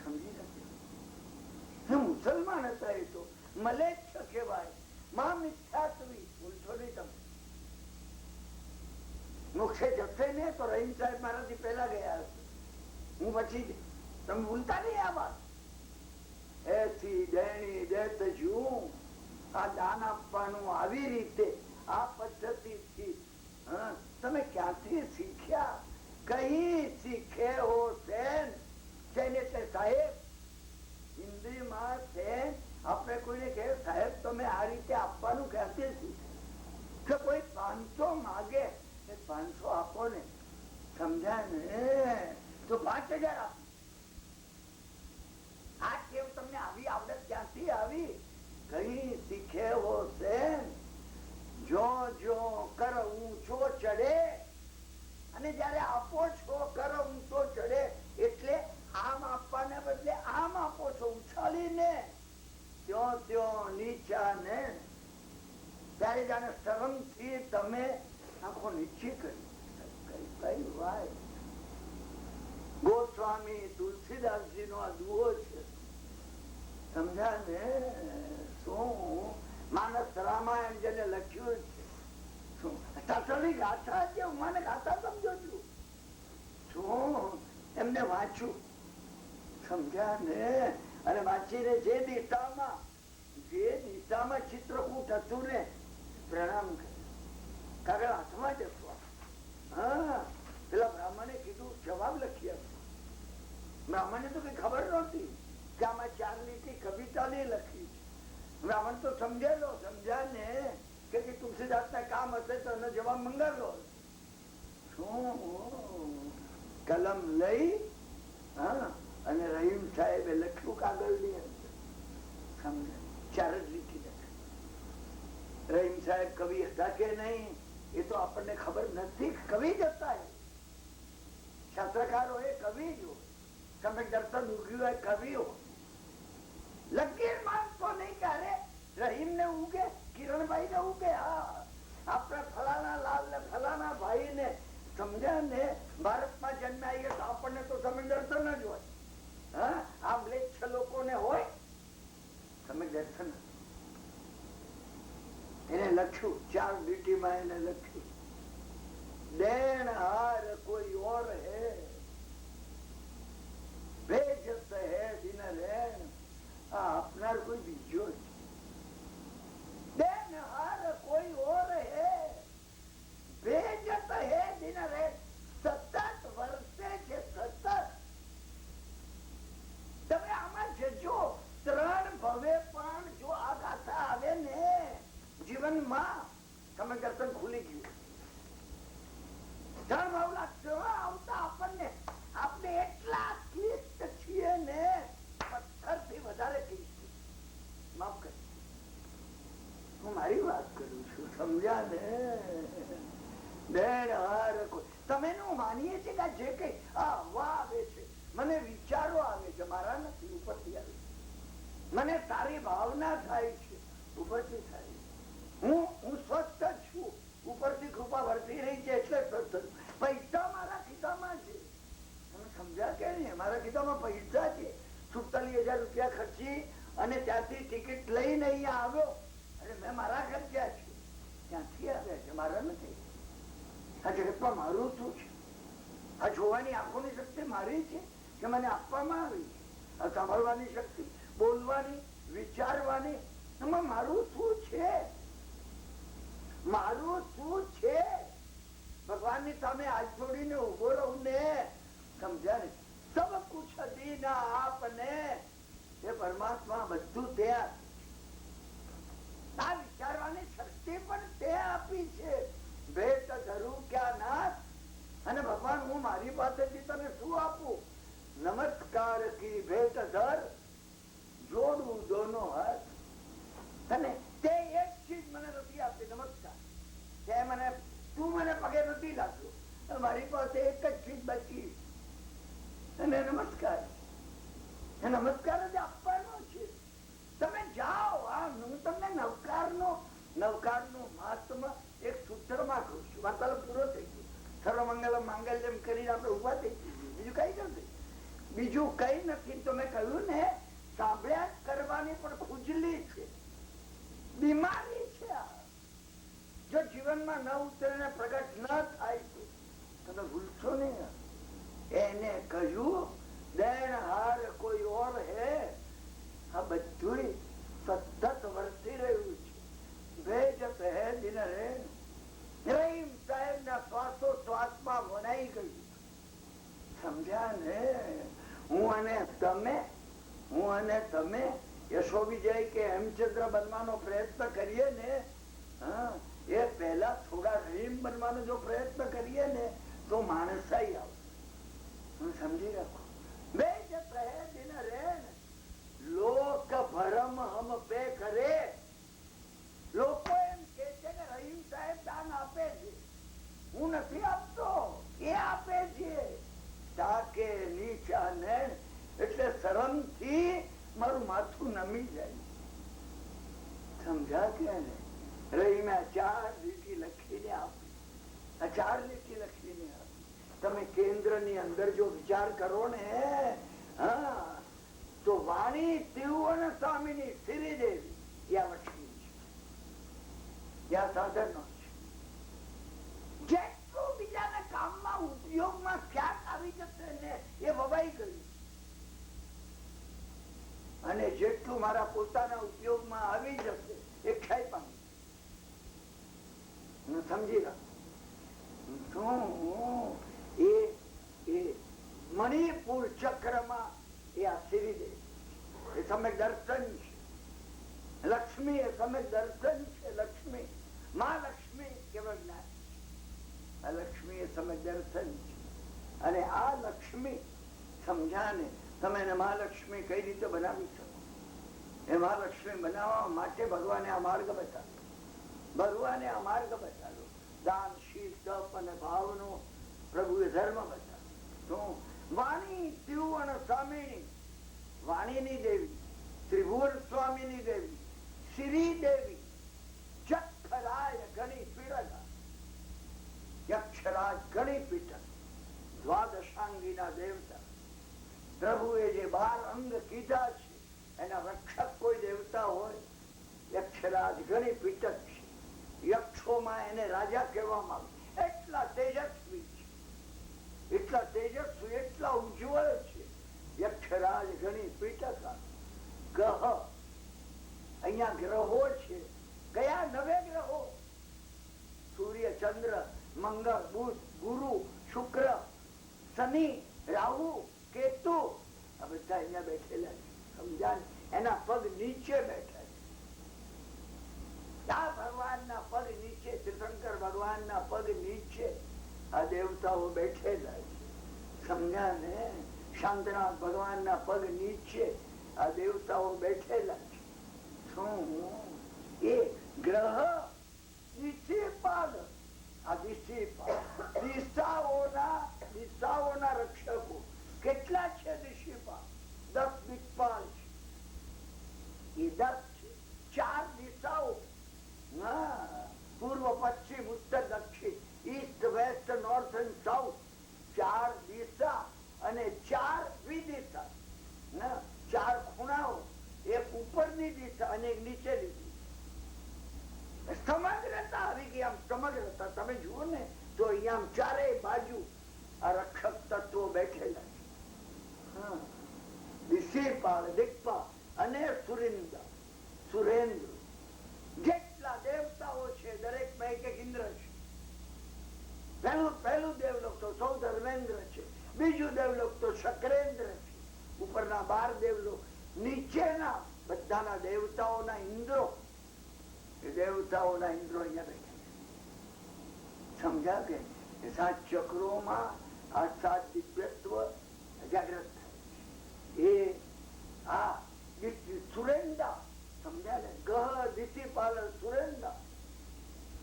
સમજી શક્યો. મુસલમાન હતા. એ તો મલેચ્છ કહેવાય. માં મિથ્યાત્વી. ભૂલશો નહીં તમે. મોક્ષે જશે ને તો રહીમ સાહેબ મારાથી પહેલા ગયા હશે. હું પછી તમે ભૂલતા નહીં આ વાત. એથી દેણી દેત જું. આ દાન આપવાનું આવી રીતે આ પદ્ધતિથી તમે ક્યાંથી શીખ્યા? કઈ શીખે હો સેન? સેન એટલે સાહેબ. હિન્દીમાં સેન. આપણે કોઈને કહે સાહેબ તમે આ રીતે આપવાનું ક્યાંથી શીખે? કે કોઈ 500 માગે 500 આપો ને. સમજ્યા ને? તો 5,000 આપો. આ કેમ તમને આવી આવડત ક્યાંથી આવી? કઈ શીખે હો સેન? જો જો કર ઊંચો ચડે. અને જયારે આપો છો કર ઊંચો ચડે એટલે આમ આપવાને બદલે આમ આપો છો ઉછાળીને. ત્યો ત્યો નીચા ને ત્યારે જાણે શરમ થી તમે આંખો નીચે કરી. કઈ વાત. ગોસ્વામી તુલસીદાસજી નો આ દુહો છે. સમજ્યા ને? શું માનસ રામાયણ જેને લખ્યું છે ગાથા છે. મને ગાથા સમજો છું. શું એમને વાંચું. સમજ્યા ને? અને વાંચીને જે દિશામાં ચિત્રકૂટ હતું ને પ્રણામ કાગળ હાથમાં જ હતું. પેલા બ્રાહ્મણે કીધું જવાબ લખી આપ્યો. બ્રાહ્મણને તો કઈ ખબર નહોતી કે આમાં 4 લીટી કવિતા ની લખી છે. બ્રાહ્મણ તો સમજેલો. સમજ્યા ને? કે તુલસીદાસ ના કામ હશે તો એનો જવાબ મંગાવેલો. શું કલમ લઈ અને રહીમ સાહેબે લખ્યું કાગળ ની અંદર. સમજે? 4 જ લીટી લખી. રહીમ સાહેબ કવિ હતા કે નહીં એ તો આપણને ખબર નથી. કવિ જ હતા. શાસ્ત્રકારો એ કવિ જ હોય. સમ્યક દર્શન ઉગ્યું હોય કવિ હોય. લકીર માનતો નહીં ક્યારે રહીમ ને ઉગે, કિરણભાઈ ને ઉગે. આપડે ફલાના લાલ ને ફલાના ભાઈ ને સમજ્યા ને? ભારતમાં જન્માઈએ તો આપણને તો સમ્યક દર્શન જ હોય. આ મ્લેચ્છ લોકો ને હોય સમ્યક દર્શન. એને લખ્યું 4 લીટીમાં. એને લખ્યું દેણ હાર કોઈ ઓર હે ભેજત હે દિન લેણ. આપનાર કોઈ બીજો છે. દેન હાર કોઈ ઓર હે ભેજત હે દિન તમે દર્શન ખુલી ગયું. જળ ભાવ લાગશે આવતા આપણને. આપણે એટલા ક્લિષ્ટ છીએ ને, પથ્થર થી વધારે ક્લિષ્ટ. માફ કરી, હું મારી વાત કરું છું, સમજ્યા ને? તમે માનીએ છીએ કે જે કઈ હવા આવે છે, મને વિચારો આવે છે, મારા નથી, ઉપરથી આવે. મને તારી ભાવના થાય છે, ઉપરથી થાય. હું સ્વસ્થ છું, ઉપરથી કૃપા વર્તી રહી છે એટલે સ્વસ્થ. પૈસા મારા ખિસ્સામાં છે, તમે સમજ્યા કે નહીં? મારા ખિસ્સામાં પૈસા છે. 47,000 રૂપિયા ખર્ચી અને ત્યાંથી ટિકિટ લઈને અહીંયા આવ્યો, અને મેં મારા ખર્ચ્યા છે, ત્યાંથી આવ્યા છે, મારા નથી. આ જગતમાં મારું શું છે? આ જોવાની આંખોની શક્તિ મારી છે કે મને આપવામાં આવી છે? આ સાંભળવાની શક્તિ, બોલવાની, વિચારવાની, એમાં મારું શું છે? મારું શું છે? ભગવાનની સામે હાથ જોડીને ઉભો રહું ને, સમજ્યા ને? સબ કુછ દીના આપને, એ પરમાત્મા બધું તે આ વિચારવાની શક્તિ પણ તે આપી છે. ભેટ ધરું ક્યાં નાથ. અને ભગવાન, હું મારી પાસેથી તને શું આપું? નમસ્કાર કી ભેટ ધર, જોડું દોનો હાથ. અને તે એક ચીજ મને નથી આપતી, નમસ્કાર. તે મને, તું મને પગે નથી લાગ્યો, મારી પાસે એક જ ચીજ બચી, અને નમસ્કાર. નમસ્કાર જ આપવાનો છે. તમે જાઓ. હું તમને નવકારનું મહાત્મા એક સૂત્રમાં કહું છું. વાર્તાલાપ પૂરો થઈ ગયો. સર્વમંગલ માંગલ્યમ કરીને આપણે ઉભા થઈ ગયું. બીજું કઈ નથી. તો મેં કહ્યું ને, સાંભળ્યા કરવાની પણ ખુજલી છે, બીમારી છે. જો જીવનમાં ન ઉતરે ને પ્રગટ ન થાય તો તમે ભૂલશો નહીં. એને કહ્યું દેણહાર કોઈ ઓર હે. આ બધું સતત વર્તી રહ્યું છે. ભેજત હે દિન રે. રહીમ સાહેબ ના શ્વાસો શ્વાસમાં વણાઈ ગયું. સમજ્યા ને? હું અને તમે યશો વિજય કે હેમચંદ્ર બનવાનો પ્રયત્ન કરીએ ને, એ પહેલા થોડા રહીમ બનવાનો જો પ્રયત્ન કરીએ ને, તો માણસાઈ આવે. સમજી રાખો. ભેજત હે દિન રે. લોક ભરમ હમ પે કરે. લોકો એમ કે છે કે રહીમ સાહેબ દાન આપે છે, હું નથી આપતો, એ આપે છે. તાકે નીચા ને, એટલે શરમ થી મારું માથું નમી જાય. સમજા કે ને? રહીમે 4 લીટી લખીને આપી. આ 4 લીટી લખીને આપી. તમે કેન્દ્ર ની અંદર જો વિચાર કરો ને, તો વાણી ત્રિભુવન સ્વામીની શ્રીદેવી ત્યાં લક્ષ્મી છે, ત્યાં સાધનો છે. જેટલું બીજાના કામમાં ઉપયોગમાં ક્યાંક આવી જશે ને, એ વવાઈ ગયું. અને જેટલું મારા પોતાના ઉપયોગમાં આવી જશે, એ ક્ષય પામી. સમજી રહ્યો. એ મણિપુર ચક્રમાં એ આ શ્રીદેવી એ સમ્યક દર્શન છે. લક્ષ્મી એ સમ્યક દર્શન છે. લક્ષ્મી, મહાલક્ષ્મી કેવળ જ્ઞાન છે. આ લક્ષ્મી એ સમ્યક દર્શન છે. અને આ લક્ષ્મી સમજાને તમે એને મહાલક્ષ્મી કઈ રીતે બનાવી શકો? એ મહાલક્ષ્મી બનાવવા માટે ભગવાને આ માર્ગ બતાવ્યો. ભગવાને આ માર્ગ બતાવ્યો. દાન, શીલ, તપ અને ભાવનો પ્રભુએ ધર્મ બતાવ્યો. વાણી ત્રિભુવન સ્વામીની, વાણીની દેવી, ત્રિભુવન સ્વામીની દેવી, શ્રી દેવી, ચક્ષરાય ગણી પીડક, યક્ષરાજ ગણી પીઠક, દ્વાદશાંગીના દેવતા. પ્રભુએ જે 12 અંગ કીધા છે, એના રક્ષક કોઈ દેવતા હોય, યક્ષરાજ ગણી પીઠક છે. યક્ષોમાં એને રાજા કહેવામાં આવે. એટલા તેજસ્વી છે, એટલા તેજસ્વી, એટલા ઉજ્જવળ છે. યક્ષરાજ ગણી પીઠક. ગહ, અહીંયા ગ્રહો છે. કયા 9 ગ્રહો? સૂર્ય, ચંદ્ર, મંગળ, બુધ, ગુરુ, શુક્ર, શનિ, રાહુ, કેતુ. આ બધા અહીંયા બેઠેલા છે. સમજાય? એના પગ નીચે બેઠા છે. આ ભગવાનના પગ નીચે પગ નીચે આ દેવતાઓ બેઠેલા છે. સમજ્યા ને? શાંતનાથ ભગવાનના પગ નીચે આ દેવતાઓ બેઠેલા છે. શું એ ગ્રહ દિશીપાલ, આ દિશાઓના રક્ષકો કેટલા છે? દિશીપાલ 10 દિક્પાલ છે. એ 10 છે. 4 દિશાઓ, પૂર્વ પશ્ચિમ ઉત્તર દક્ષિણ, east west north and south, 4 દિશા અને 4 વિદિશા, 4 ખૂણાઓ, એક ઉપરની દિશા અને એક નીચેની દિશા. સમગ્રતા આવી ગઈ. આમ સમગ્રતા તમે જુઓ ને તો અહીંયા ચારેય બાજુ આ રક્ષક તત્વો બેઠેલા છે. દિશીપાલ, દિક્પાલ અને સુરેન્દ્ર. જેટલા દેવતાઓ છે દરેક માં એક ઇન્દ્ર છે. પહેલું દેવલોક તો સૌ ધર્મેન્દ્ર છે. બીજું દેવલોક તો શકરેન્દ્ર છે. ઉપરના 12 દેવલોક, નીચેના બધાના દેવતાઓના ઇન્દ્રો. દેવતાઓના ઇન્દ્રો અહીંયા બેઠા છે. સમજા કે 7 ચક્રોમાં આ 7 દિવ્યત્વ જાગ્રત થાય છે. એ આ સુરેન્દ્ર, સમજ્યા ને? ગહ દિશીપાલ સુરેન્દ્ર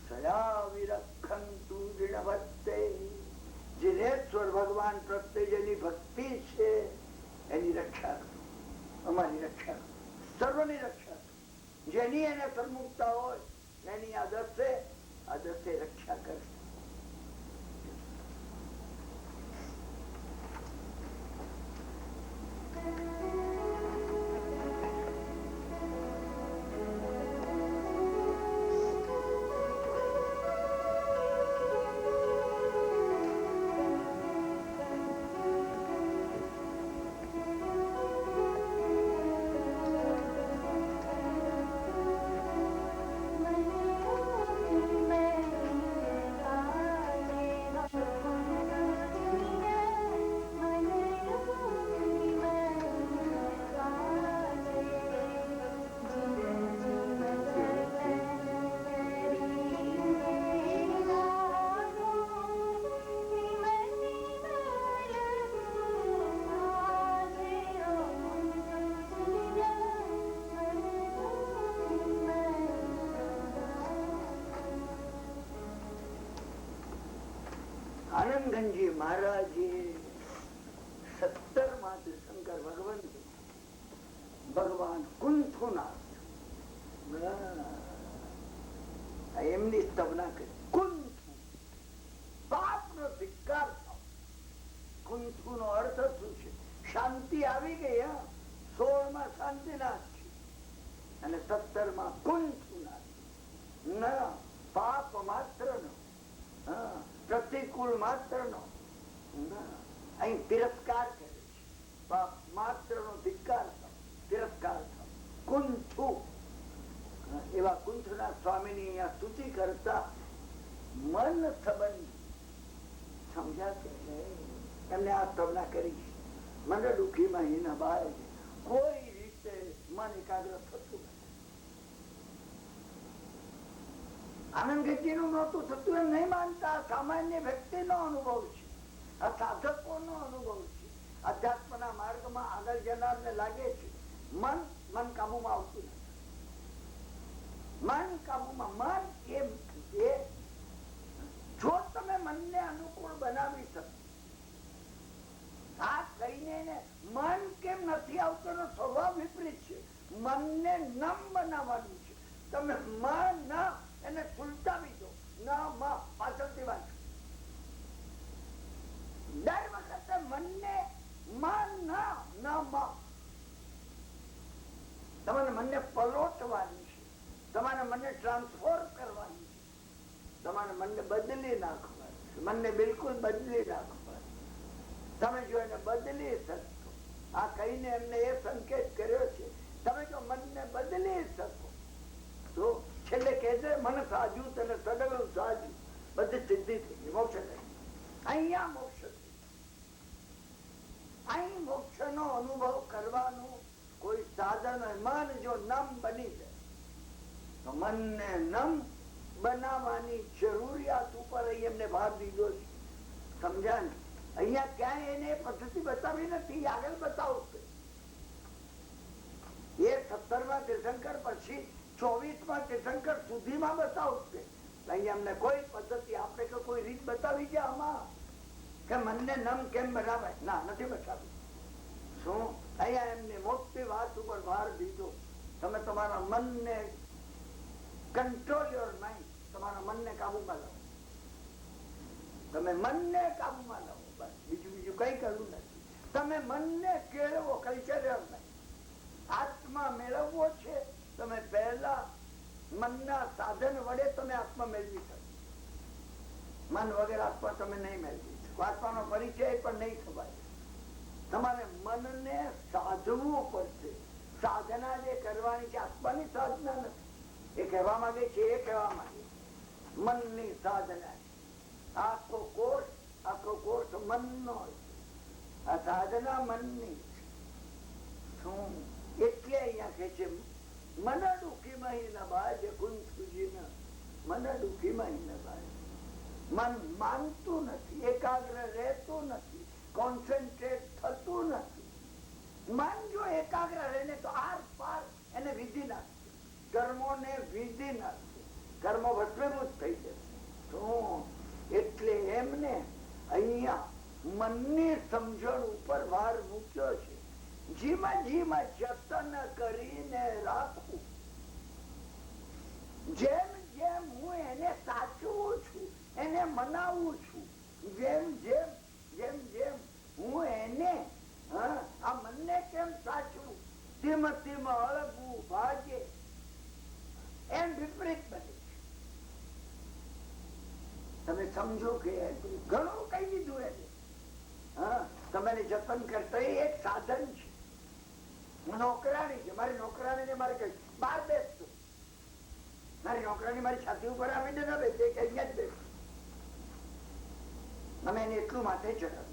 સયા વિરખંતુ દિણવત્તે. જીનેશ્વર ભગવાન પ્રત્યે જેની ભક્તિ છે એની રક્ષા કરો, અમારી રક્ષા કરો, સર્વની રક્ષા કરો. જેની એને સન્મુખતા હોય એની આ દસે રક્ષા કરશે. આનંદગંજી મહારાજે 17 માં શંકર ભગવાન કુંથુના એમની સ્તવના કરી. કુંથુ પાપનો ધિક્કાર. કુંથુ નો અર્થ શું છે? શાંતિ આવી ગઈ. 16 માં શાંતિનાથ છે અને 17 માં કુંથુનાથ. પાપ માત્ર નો, પ્રતિકૂળ માત્ર નો અહીં તિરસ્કાર કરે છે. પાપ માત્ર નો ધિક્કાર, તિરસ્કાર. કુંથુ એવા કુંથના સ્વામીની અહીંયા સ્તુતિ કરતા મન સંબંધ. સમજ્યા કે એમને આ સ્તવના કરી છે. મને દુઃખી માં બાય કોઈ રીતે મન એકાગ્ર થતું નથી. આનંદગીરી નું નહોતું થતું એમ નહીં માનતા. સામાન્ય વ્યક્તિ નો અનુભવ છે, આ સાધકો નો અનુભવ છે. અધ્યાત્મના માર્ગમાં આગળ જનારને લાગે છે મન કાબુમાં આવતું નથી. મન કાબુમાં, મન એ જો તમે મનને અનુકૂળ બનાવી શકો. આ કહીને મન કેમ નથી આવતો એનો સ્વભાવ વિપરીત છે. મનને નમ બનાવવાનું છે. તમે મન એને સુલટાવી દો. પાછળથી વાંચો. દર વખતે મનને તમારે મનને પલોટવાની છે. તમારે મનને ટ્રાન્સફોર્મ કરવાની છે. તમારે મનને બદલી નાખવાનું છે. મનને બિલકુલ બદલી નાખવાનું. તમે જો એને બદલી શકશો, આ કહીને એમને એ સંકેત કર્યો છે, તમે જો મનને બદલી શકો તો છેલ્લે કહે છે મન સાજુ તને સડગડું સાજુ. બધી સિદ્ધિ થઈ ગઈ, મોક્ષ થઈ. અહીંયા મોક્ષ થઈ. અહીં મોક્ષ નો અનુભવ કરવાનું કોઈ સાધન. મન જો નમ બની જાય તો મનને નમ બનાવવાની જરૂરિયાત ઉપર ભાર દીધો છે. સમજ્યા ને? અહીંયા ક્યાંય એને પદ્ધતિ બતાવી નથી, આગળ બતાવશે. એ 17માં તીર્થંકર પછી 24માં તીર્થંકર સુધીમાં બતાવશે. અહીંયા અમને કોઈ પદ્ધતિ આપણે કે કોઈ રીત બતાવી છે આમાં કે મનને નમ કેમ બનાવે? ના, નથી બતાવી. શું અહીંયા એમને મોટી વાત ઉપર ભાર દીધો. તમે તમારા મનને કંટ્રોલ યોર માઇન્ડ, તમારા મનને કાબુમાં લાવો. તમે મનને કાબુમાં લાવો, બસ. બીજું કઈ કરવું નથી. તમે મનને કેળવો, કલ્ચર નહીં. આત્મા મેળવવો છે, તમે પહેલા મનના સાધન વડે તમે આત્મા મેળવી શકો. મન વગર આત્મા તમે નહીં મેળવી શકો. આત્માનો પરિચય પણ નહીં થવાય. તમારે મનને સાધવું પડશે. સાધના જે કરવાની છે આત્માની સાધના નથી. એ કહેવા માંગે છે, એ કહેવા માંગે મનની સાધના. આખો કોર્સ મનનો છે. આ સાધના મનની શું? એટલે અહીંયા કે છે મન દુઃખી મહી નભાય કુંજ સુજી મન દુઃખી મહી નભાય. મન માનતું નથી, એકાગ્ર રહેતું નથી, કોન્સન્ટ્રેટ થતું નથી. મન જો એકાગ્ર રહે ને તો આર પાર એને વિધિ નાખશે, કર્મોને વિધિ નાખશે, કર્મો ભસ્મીભૂત થઈ જશે. શું? એટલે એમને અહીંયા મનની સમજણ ઉપર ભાર મૂક્યો છે. જીમાં જતન કરીને રાખવું. જેમ જેમ હું એને સાચવું છું, એને મનાવું છું, જેમ હું એને આ મનને કેમ સાચવું, તેમ અળગવું ભાગે એમ વિપરીત બને છે. તમે સમજો કે ઘણું કઈ દીધું એને. તમે જતન કરતા એક સાધન છે. નોકરાણી છે, મારી નોકરાણી મારે કઈ બહાર બેસતું, મારી નોકરાણી મારી છાતી ઉપર આવીને ન બેસે, અહીંયા જ બેસે. અમે એને એટલું માથે ચડાવ્યું.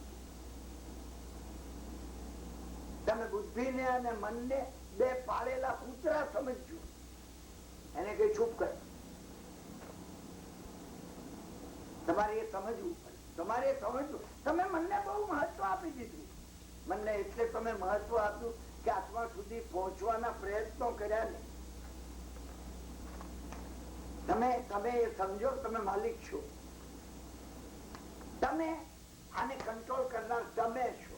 તમે બુદ્ધિને અને મનને બે પાળેલા કૂતરા સમજજો. એને કઈ ચૂપ કર. તમારે એ સમજવું પડે. તમારે સમજવું. તમે મનને બહુ મહત્વ આપી દીધું. મનને એટલે તમે મહત્વ આપ્યું કે આત્મા સુધી પહોંચવાના પ્રયત્નો કર્યા ને. તમે એ સમજો, તમે માલિક છો. તમે આને કંટ્રોલ કરનાર તમે છો.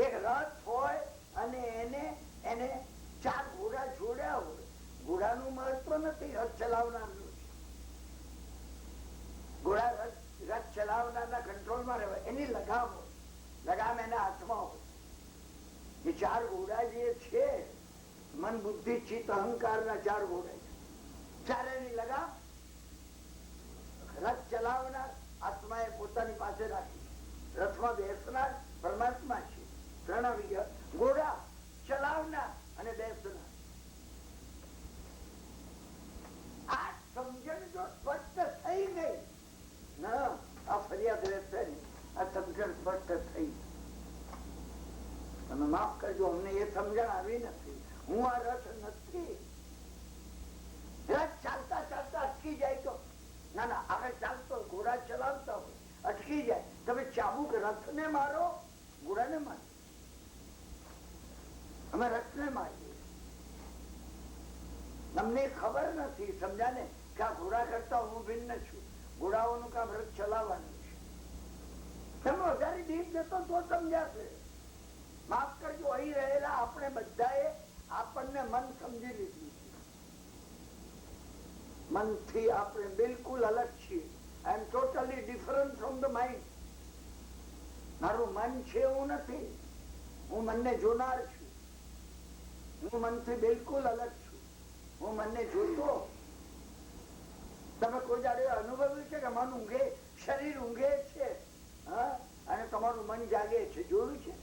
એક રથ હોય અને એને 4 ઘોડા જોડ્યા હોય. ઘોડાનું મહત્વ નથી, રથ ચલાવનારનું છે. ઘોડા રથ ચલાવનારના કંટ્રોલમાં રહેવાય. એની લગામ હોય, લગામ એના હાથમાં હોય. એ 4 ઘોડા જે છે, મન બુદ્ધિ ચિત્ત અહંકાર ના 4 ઘોડા છે. ચારેની લગામ રથ ચલાવનાર આત્માએ પોતાની પાસે રાખી. રથમાં બેસનાર પરમાત્મા છે. 3 આવી ગયા. ઘોડા ચલાવનાર અને બેસનાર. આ સમજણ જો સ્પષ્ટ થઈ ગઈ ના, આ ફરિયાદ રહેશે નહીં. આ સમજણ સ્પષ્ટ થઈ. તમે માફ કરજો, અમને એ સમજણ આવી નથી. હું આ રથ નથી. રથ ચાલતા ચાલતા અટકી જાય તો ના, આગળ ચાલતો ઘોડા ચલાવતા હોય, અટકી જાય, તમે ચાબુક રથને મારો, ઘોડાને મારો. અમે રથને મારીએ. અમને ખબર નથી, સમજાને, કે આ ઘોડા કરતા હું ભિન્ન છું. ઘોડાઓનું કામ રથ ચલાવવાનું છે. તમે વધારે દીપ જતો તો સમજાશે. માફ કરજો, અહીં રહેલા આપણે બધાએ આપણને મન સમજી લીધું છે. મનથી આપણે બિલકુલ અલગ છીએ. I am totally different from the mind. મારું મન છે એવું નથી. હું મનને જોનાર છું. હું મનથી બિલકુલ અલગ છું. હું મનને જોતો. તમે કોઈ જાડે અનુભવ્યું છે કે મન ઊંઘે, શરીર ઊંઘે છે અને તમારું મન જાગે છે? જોયું છે?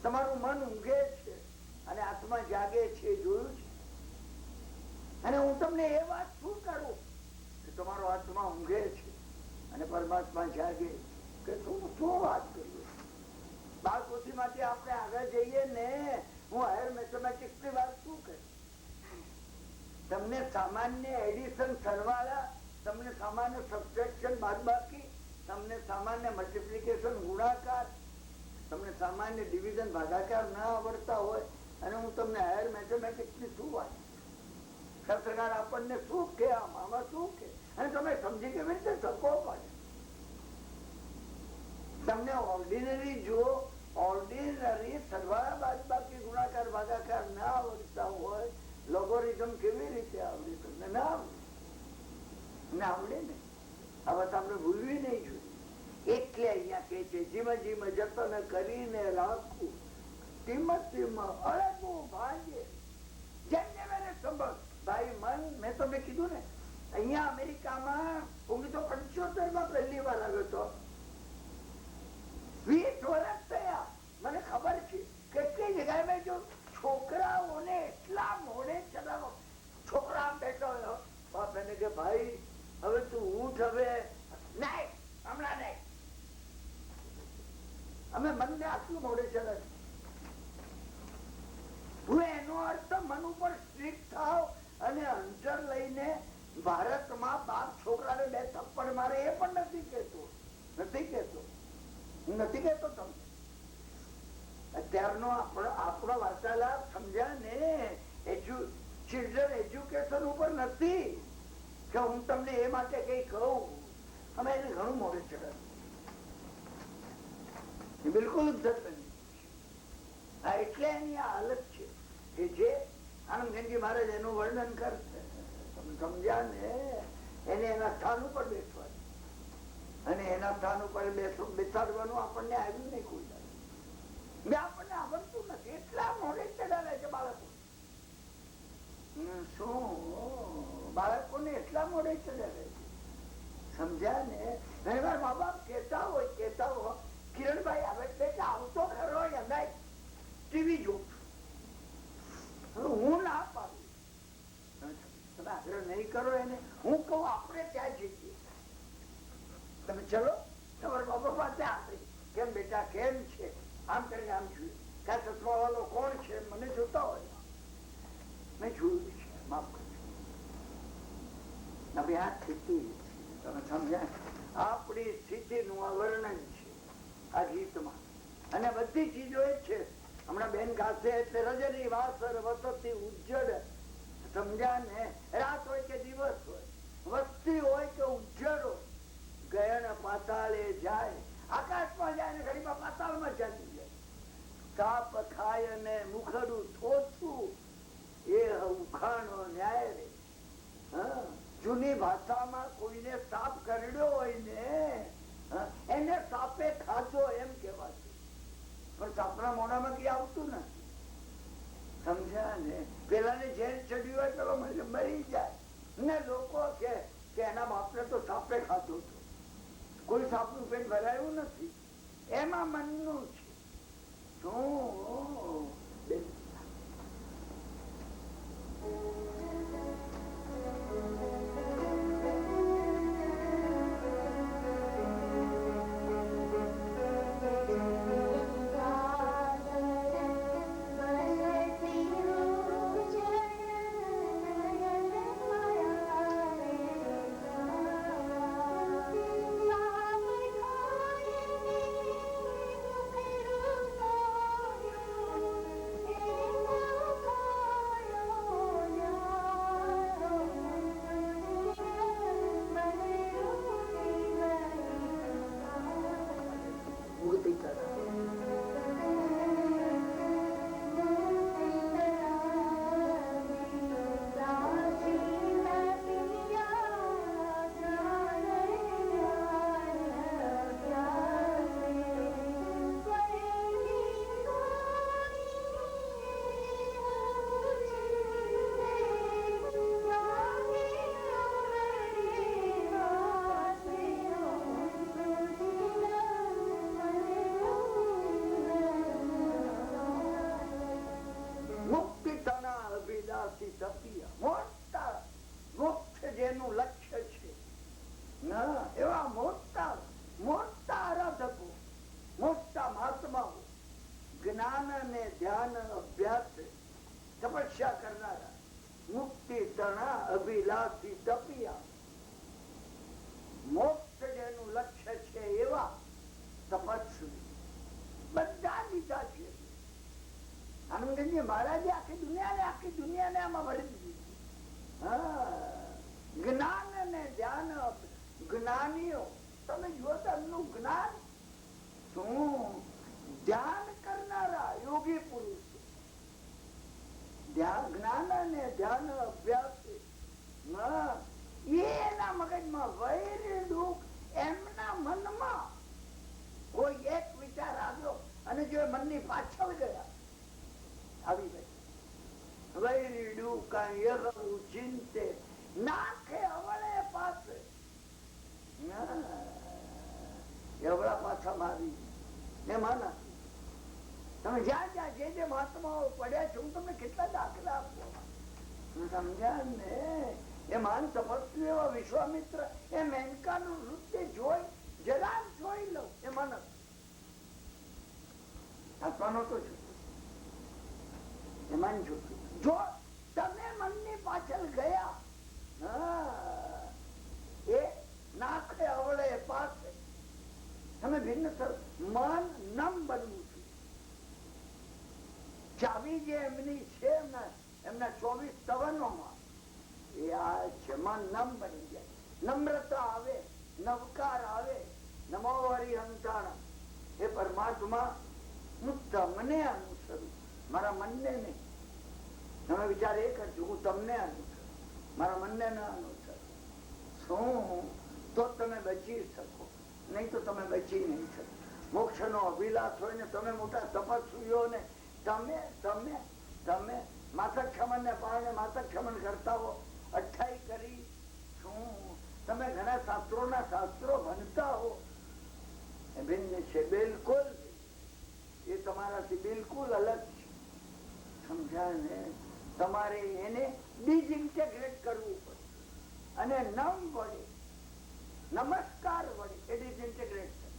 તમારું મન ઊંઘે છે અને આત્મા જાગે છે, જોયું છે? અને હું તમને એ વાત શું કરું કે તમારો આત્મા ઊંઘે છે અને પરમાત્મા જાગે કે શું વાત કરું? બાળકોથી માટે આપણે આગળ જઈએ ને, હું હાયર મેથેમેટિક્સ ની વાત શું કરું? તમને સામાન્ય એડિશન સરવાળા તમને સામાન્ય સબટ્રેક્શન બાદબાકી, તમને સામાન્ય મલ્ટીપ્લિકેશન ગુણાકાર, તમને સામાન્ય ડિવિઝન ભાગાકાર ના આવડતા હોય અને હું તમને હાયર મેથેમેટિક્સ ની શું વાત, શાસ્ત્રકાર આપણને શું કે આમાં શું કે, અને તમે સમજી કેવી રીતે શકો પણ. તમને ઓર્ડિનરી જો ઓર્ડિનરી સરવાળા બાદબાકી ગુણાકાર ભાગાકાર ના આવડતા હોય, લોગોરિધમ કેવી રીતે આવડે? તમને ના આવડે, ના આવડે ને. આ વાત આપણે ભૂલવી નહીં જોઈએ. એટલે અહીંયા કે છે જીમ જીમ જતન કરીને રાખવું, ટીમ ટીમ અળગવું ભાંગે, જેમને મને સંભળ. ભાઈ મન, મેં તમને કીધું ને, અહીંયા અમેરિકામાં 1975 માં પહેલી વાર આવ્યો હતો. 20 વર્ષ થયા. મને ખબર છે કેટલી જગ્યાએ મેં જો છોકરાઓને એટલા મોડે ચલાવો. છોકરા બેઠો હોય, બાપ એને કે ભાઈ હવે તું ઉઠ, હવે નહીં, હમણાં નહીં. અમે મનને આટલું મોડે ચલાવે. હું એનો અર્થ મન ઉપર સ્ટ્રિક્ટ થાવ અને અંતર લઈને ભારતમાં બાપ છોકરાને 2 થપ્પડ મારે એ પણ નથી કેતો. નથી કેતો તમે. અત્યારનો આપણો વાર્તાલાપ સમજ્યા ને, ચિલ્ડ્રન એજ્યુકેશન ઉપર નથી કે હું તમને એ માટે કઈ કહું. અમે એને ઘણું મોડે ચડાવ્યું, બિલકુલ એટલે એની હાલત છે કે જે આનંદજી મહારાજ એનું વર્ણન કરશે. તમે સમજ્યા ને, એને એના સ્થાન ઉપર બેસવાનું, અને એના સ્થાન ઉપર બેસાડવાનું આપણને આવ્યું નહીં કોઈ. આપણને આવડતું નથી, એટલા મોડે ચડાવે છે બાળકો. શું બાળકોને એટલા મોડે ચડાવે છે, સમજ્યા ને. ઘણી વાર મા બાપ કેતા હોય કિરણભાઈ આવે બેટા આવતો ખરો ટીવી જો. હું ના પાડું, તમે આગ્રહ નહીં કરો એને. હું કહું આપણે ત્યાં જઈએ, તમે ચલો તમારા બાબા પાસે આપે. કેમ બેટા કેમ છે? આમ કરીને આમ જોઈએ. ક્યાં ચશ્મા વાળો કોણ છે? મને જોતા હોય, મેં જોયું છે, માફ કરજો. આ સ્થિતિ તમે સમજ્યા? આપણી સ્થિતિનું આ વર્ણન છે આ ગીતમાં. અને બધી ચીજો એ છે. હમણાં બેન ગાશે એટલે રજની વાસર વસતી ઉજ્જડ. સમજ્યા ને? રાત હોય કે દિવસ હોય, વસ્તી હોય કે ઉજ્જડ હોય, ગયન પાતાળે જાય, આકાશમાં જાય ને ઘડીમાં પાતાળમાં ચાલી જાય. કાપ ખાય ને મુખડું થોથું, એ ઉખાણો ન્યાય રે. જૂની ભાષામાં કોઈને સાપ કરડ્યો હોય ને, એને સાપે ખાધો એમ કહેવાતું. પણ સાપના મોઢામાં કઈ આવતું નથી, સમજ્યા ને. પેલાને ઝેર ચડ્યું હોય પેલો મરી જાય ને. લોકો કે એના બાપને તો સાપે ખાધો હતો. કોઈ સાપનું પેટ ભરાયું નથી. એમાં મનનું છે. શું જેનું લક્ષ્ય છે, એવા મોટા મોટા આરાધકો, મોટા મહાત્માઓ, જ્ઞાન અને ધ્યાન અભ્યાસ તપસ્યા કરનારા, મુક્તિ તણા અભિલાષી તપિયા. શ્રીજી મહારાજે આખી દુનિયાને આમાં વળી દીધી. જ્ઞાન અને ધ્યાન જ્ઞાનીઓ તમે જુઓ તો એમનું જ્ઞાન શું? ધ્યાન કરનારા યોગી પુરુષ જ્ઞાન અને ધ્યાન અભ્યાસ એના મગજમાં વૈર દુઃખ એમના મનમાં કોઈ એક વિચાર આવ્યો અને જો મનની પાછળ ગયા આવી ગઈ વૈર દુઃખ ચિંતે નાખે અવળે પાસે એવડા પાછા મારી એમાં તમે જ્યાં જ્યાં જે મહાત્માઓ પડ્યા છે હું તમને કેટલા દાખલા આપવા સમજ્યા ને? એ મહાન તપસ્વી એવા વિશ્વામિત્ર એ મેનકાનું નૃત્ય જોઈ જરા જોઈ લઉં એ મન આપવાનો તો એ મન જો તમે મનની પાછળ ગયા એ નાખે અવળે પાસે તમે ભિન્ન મન નમ બનવું છે. ચાવી જે એમની છે એમના 24 તવનોમાં એ આ છે મન નમ બની જાય. નમ્રતા આવે, નવકાર આવે, નમો હરિહંતાણ. હે પરમાત્મા હું તમને અનુસરું, મારા મનને નહીં. તમે વિચાર એ કરજો હું તમને અનુસરું, મારા મનને ન અનુસરું. શું તો તમે બચી શકો, નહીં તો તમે બચી નહીં શકો. મોક્ષ નો અભિલાષ હોય ને તમે મોટા તપસ્વીઓ ને તમે તમે તમે માતક્ષમન ને પારણે માતક્ષમન કરતા હો, અઠ્ઠાઈ કરી શું તમે ઘણા શાસ્ત્રો ભણતા હો એ ભિન્ન છે બિલકુલ. એ તમારાથી બિલકુલ અલગ છે. સમજાય ને? તમારે એને ડિસઇન્ટેગ્રેટ કરવું પડે અને નમ વડે નમસ્કાર વડે એ ડિસઇન્ટેગ્રેટ કરે.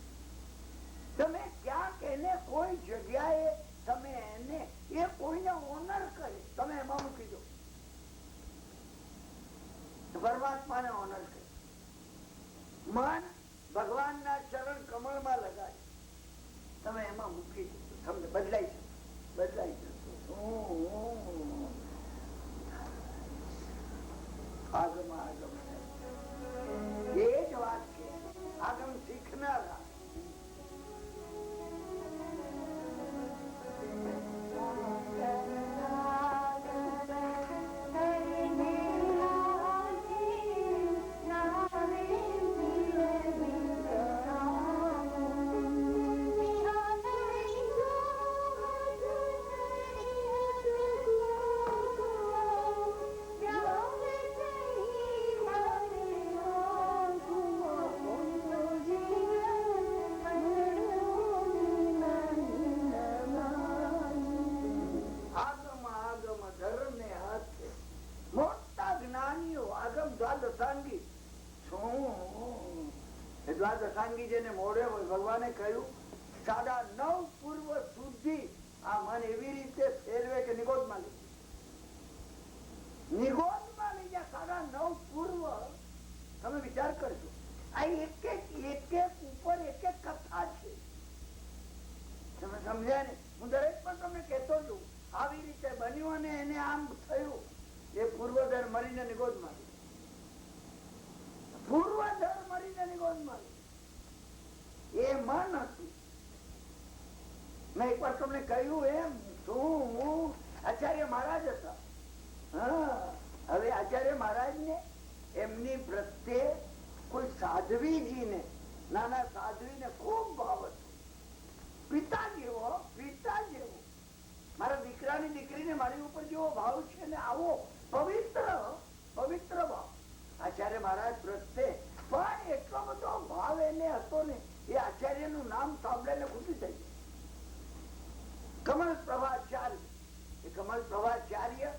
તમે ક્યાંક એને કોઈ જગ્યાએ તમે એને એ કોઈને ઓનર કરે તમે એમાં મૂકી દો. પરમાત્માને ઓનર કરે. મન ભગવાનના ચરણ કમળમાં લગાડે તમે એમાં મૂકી દો. તમને બદલાઈ જશો. આગમ એ જ વાત છે. આગમ શીખનારા દ્વાદશાંગી જેને મોડે હોય ભગવાને કહ્યું 9.5 પૂર્વ સુધી આ મન એવી રીતે ફેરવે કે નિગોદમાં લઈ જાય. 9.5 પૂર્વ તમે વિચાર કરજો. આ એક એક ઉપર એક કથા છે. તમે સમજ્યા ને? હું દરેક પણ તમને કહેતો છું આવી રીતે બન્યું અને એને આમ થયું. એ પૂર્વધર મરીને નિગોદમાં લઈ. પૂર્વધર મરીને નિગોદમાં એ મન હતું. મેં એક વાર તમને કહ્યું એમ શું આચાર્ય મહારાજ હતા. હવે આચાર્ય મહારાજ ને એમની પ્રત્યે કોઈ સાધ્વીજીને નાના સાધ્વીને ખૂબ ભાવ હતો. પિતા જેવો મારા દીકરાની દીકરીને મારી ઉપર જેવો ભાવ છે ને આવો પવિત્ર ભાવ આચાર્ય મહારાજ પ્રત્યે. પણ એટલો બધો ભાવ એને હતો ને એ આચાર્ય નું નામ સાંભળીને ખુશી થઈ ગઈ. કમલ પ્રભાચાર્ય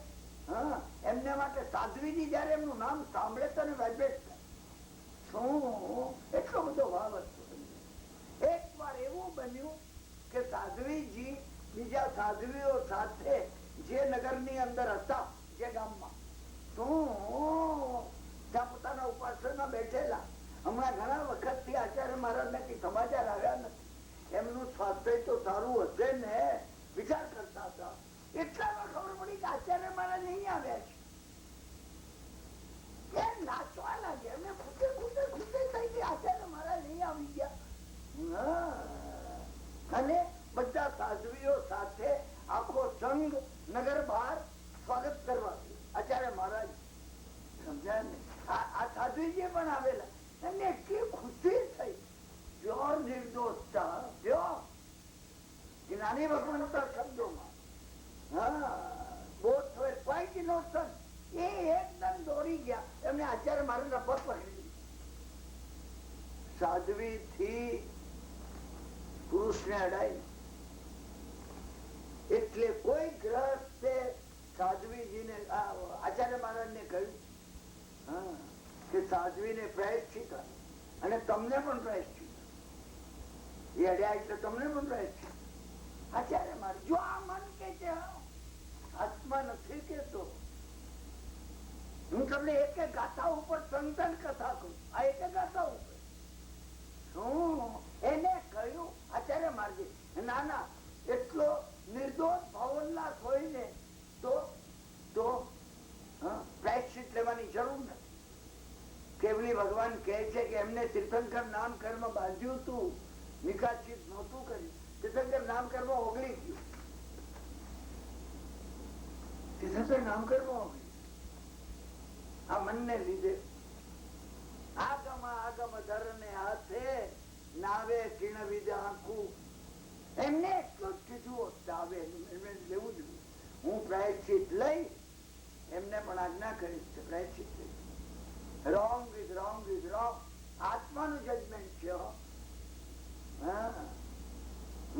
એમને માટે સાધ્વીજી જયારે એમનું નામ સાંભળે તો વાઇબ્રેટ થાય. શું એટલો બધો ભાવ હતો. એક વાર એવું બન્યું કે સાધ્વીજી બીજા સાધ્વીઓ સાથે જે નગર ની અંદર હતા, જે ગામમાં ત્યાં પોતાના ઉપાસના બેઠેલા. હમણાં ઘણા વખત થી આચાર્ય મહારાજ ને કઈ સમાચાર આવ્યા નથી. એમનું સ્વાસ્થ્ય તો સારું હશે ને વિચાર કરતા હતા. એટલા સાધ્વી થી પુરુષને અડાય, એટલે કોઈ ગ્રહસ્થે સાધ્વીજીને આચાર્ય મહારાજને કહ્યું કે સાધ્વીને પ્રાયશ્ચિત અને તમને પણ પ્રાયશ્ચિત, એ અડ્યા એટલે તમને પણ પ્રાયશ્ચિત. આચાર્ય મહારાજ જો આ મન કે છે, આત્મા નથી કેતો. હું તમને એક એક ગાથા ઉપર સંતન કથા કરું, આ એક એક ગાથા ઉપર શું એને કહ્યું આચાર્ય મહારાજ, ના ના એટલો નિર્દોષ ભાવોલ્લાસ હોય ને તો પ્રાયશ્ચિત લેવાની જરૂર નથી. કેવલી ભગવાન કહે છે કે એમને તીર્થંકર નામ કર્મ બાંધ્યું હતું, નિકાચિત નહોતું કર્યું. તીર્થંકર નામ કર્મ ઓગળી ગયું, તીર્થંકર નામ કર્મ ઓગળી આ મનને લીધે. આગમ આગમ ધરને હાથે નાવે કિણ વિધ આંખું, એમને એટલું જ કીધું દાવે એમને લેવું જોઈએ. હું પ્રાયશ્ચિત લઈ એમને પણ આજ્ઞા કરીશ કે પ્રાયશ્ચિત લઈ. Wrong is wrong is wrong, આત્માનું જજમેન્ટ છે,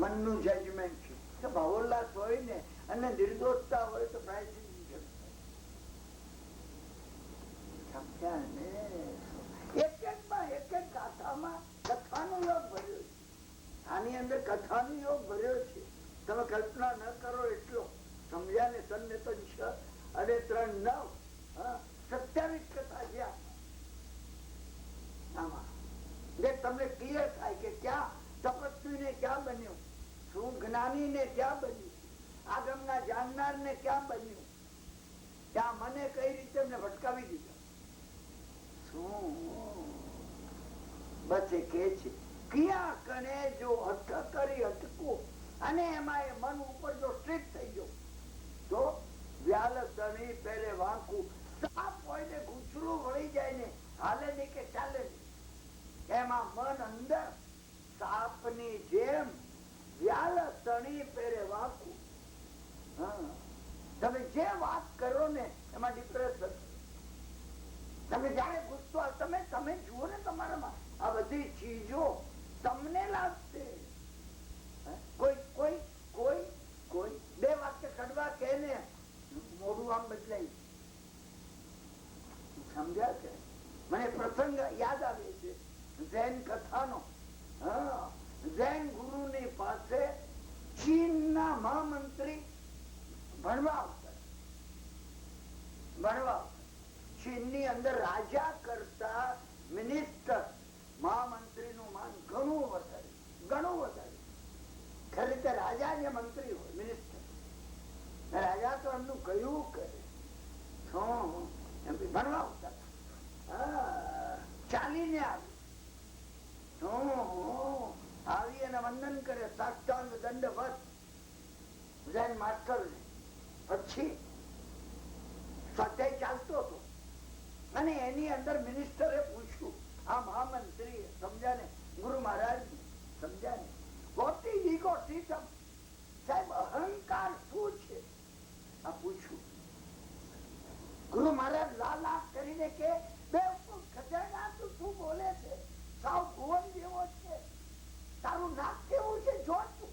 મનનું જજમેન્ટ છે. કે ભાવોલ્લાસ હોય ને અને નિર્દોષતા હોય તો પ્રાયશ્ચિત ની જરૂર પડે. સમજ્યા ને? એક એક માં એક એક ગાથામાં કથાનો યોગ ભર્યો છે. આની અંદર કથાનો યોગ ભર્યો છે. તમે કલ્પના ન કરો એટલો. સમજ્યા ને? તને તો 6 અને 3 9 27 કથા છે આમાં. તમને ક્લિયર થાય કે ક્યાં તપસ્વી ને ક્યાં બન્યું, શું જ્ઞાની ને ક્યાં બન્યું, આગમના જાણનાર ને ક્યાં બન્યું, ત્યાં મને કઈ રીતે એમને ભટકાવી દીધા. શું બસ એ કે છે ક્યાં કણે જો હઠ કરી અટકું, અને એમાં એ મન ઉપર જો સ્ટ્રિક્ટ થઈ ગયો તો વ્યાલ તણી પહેરે વાંકું. સાપ હોય ને ગુચરું વળી જાય ને, હાલે નહીં કે ચાલે નહીં, એમાં મન અંદર સાપની જેમ વ્યાલ તણી પહેરે વાંકું. તમે જે વાત કરો ને એમાં ડિપ્રેશન. તમે જાણે ગુસ્સો તમે જુઓ ને તમારામાં આ બધી ચીજો તમને લાગશે. કોઈ કોઈ કોઈ કોઈ 2 વાક્ય કડવા કે ને મોઢું આમ બદલાય. સમજ્યા છે? મને પ્રસંગ યાદ આવે છે જૈન કથાનો. જૈન ગુરુની પાસે ચીનના મહામંત્રી ભણવા આવતા. ચીનની અંદર રાજા કરતા મિનિસ્ટર મહામંત્રી નું માન ઘણું વધારે. ખરી રીતે રાજા જે મંત્રી હોય, મિનિસ્ટર, રાજા તો એમનું કયું કરે. એમ ભણવા આવતા, ચાલીને આવી અને વંદન કરે, સાષ્ટાંગ દંડવત જૈન માસ્ટર. પછી સ્વાધ્યાય ચાલતો હતો અને એની અંદર મિનિસ્ટરે પૂછ્યું આ મહામંત્રી, સમજ્યા ને, ગુરુ મહારાજ સમજ્યા ને, સાહેબ અહંકાર શું છે આ પૂછ્યું. ગુરુ મહારાજ લાલ કરીને કે ખજાના તું શું બોલે છે, સાવ ભુવન જેવો છે, તારું નાક કેવું છે જો તું.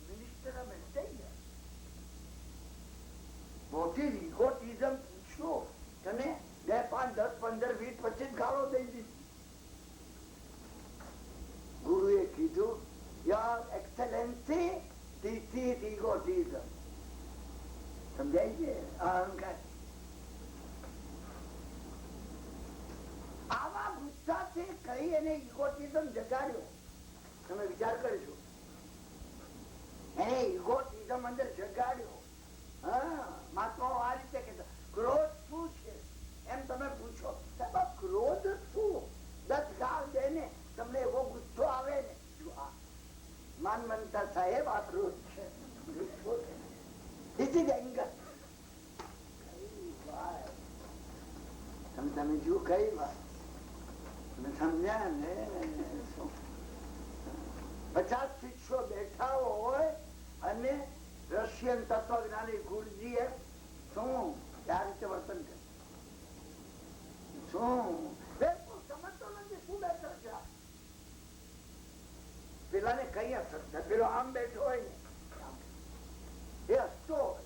મિનિસ્ટર થઈ ગયા. મોટી ઇગોટિઝમ પૂછ્યો તને 2 5 10 15 20 25 ગાળો દઈ દીધી. ગુરુએ કીધું યોર એક્સેલન્સી ધીસ ઇઝ ઇગોટિઝમ. સમજાય છે? અહંકાર. આવા ગુસ્સાથી કઈ એને ઇગોટિઝમ જગાડ્યો. તમે વિચાર કરજો, એને ઇગોટિઝમ અંદર જગાડ્યો. મહાત્માઓ આ રીતે કહેતા ક્રોધ શું છે એમ તમે પૂછો, ક્રોધ શું? 10 ગાળ દે ને તમને એવો ગુસ્સો આવે ને, માન મનતા સાહેબ આ ક્રોધ છે, તમે જુઓ કઈ વાત તમે સમજ્યા ને. 50 શિષ્યો બેઠા હોય અને રશિયન તત્વજ્ઞાની ગુરુજીએ શું આ રીતે વર્તન કર્યું. શું બિલકુલ સમજતો નથી શું બેઠો છે. પેલાને કઈ અસર થાય. પેલો આમ બેઠો હોય ને એ હસતો હોય,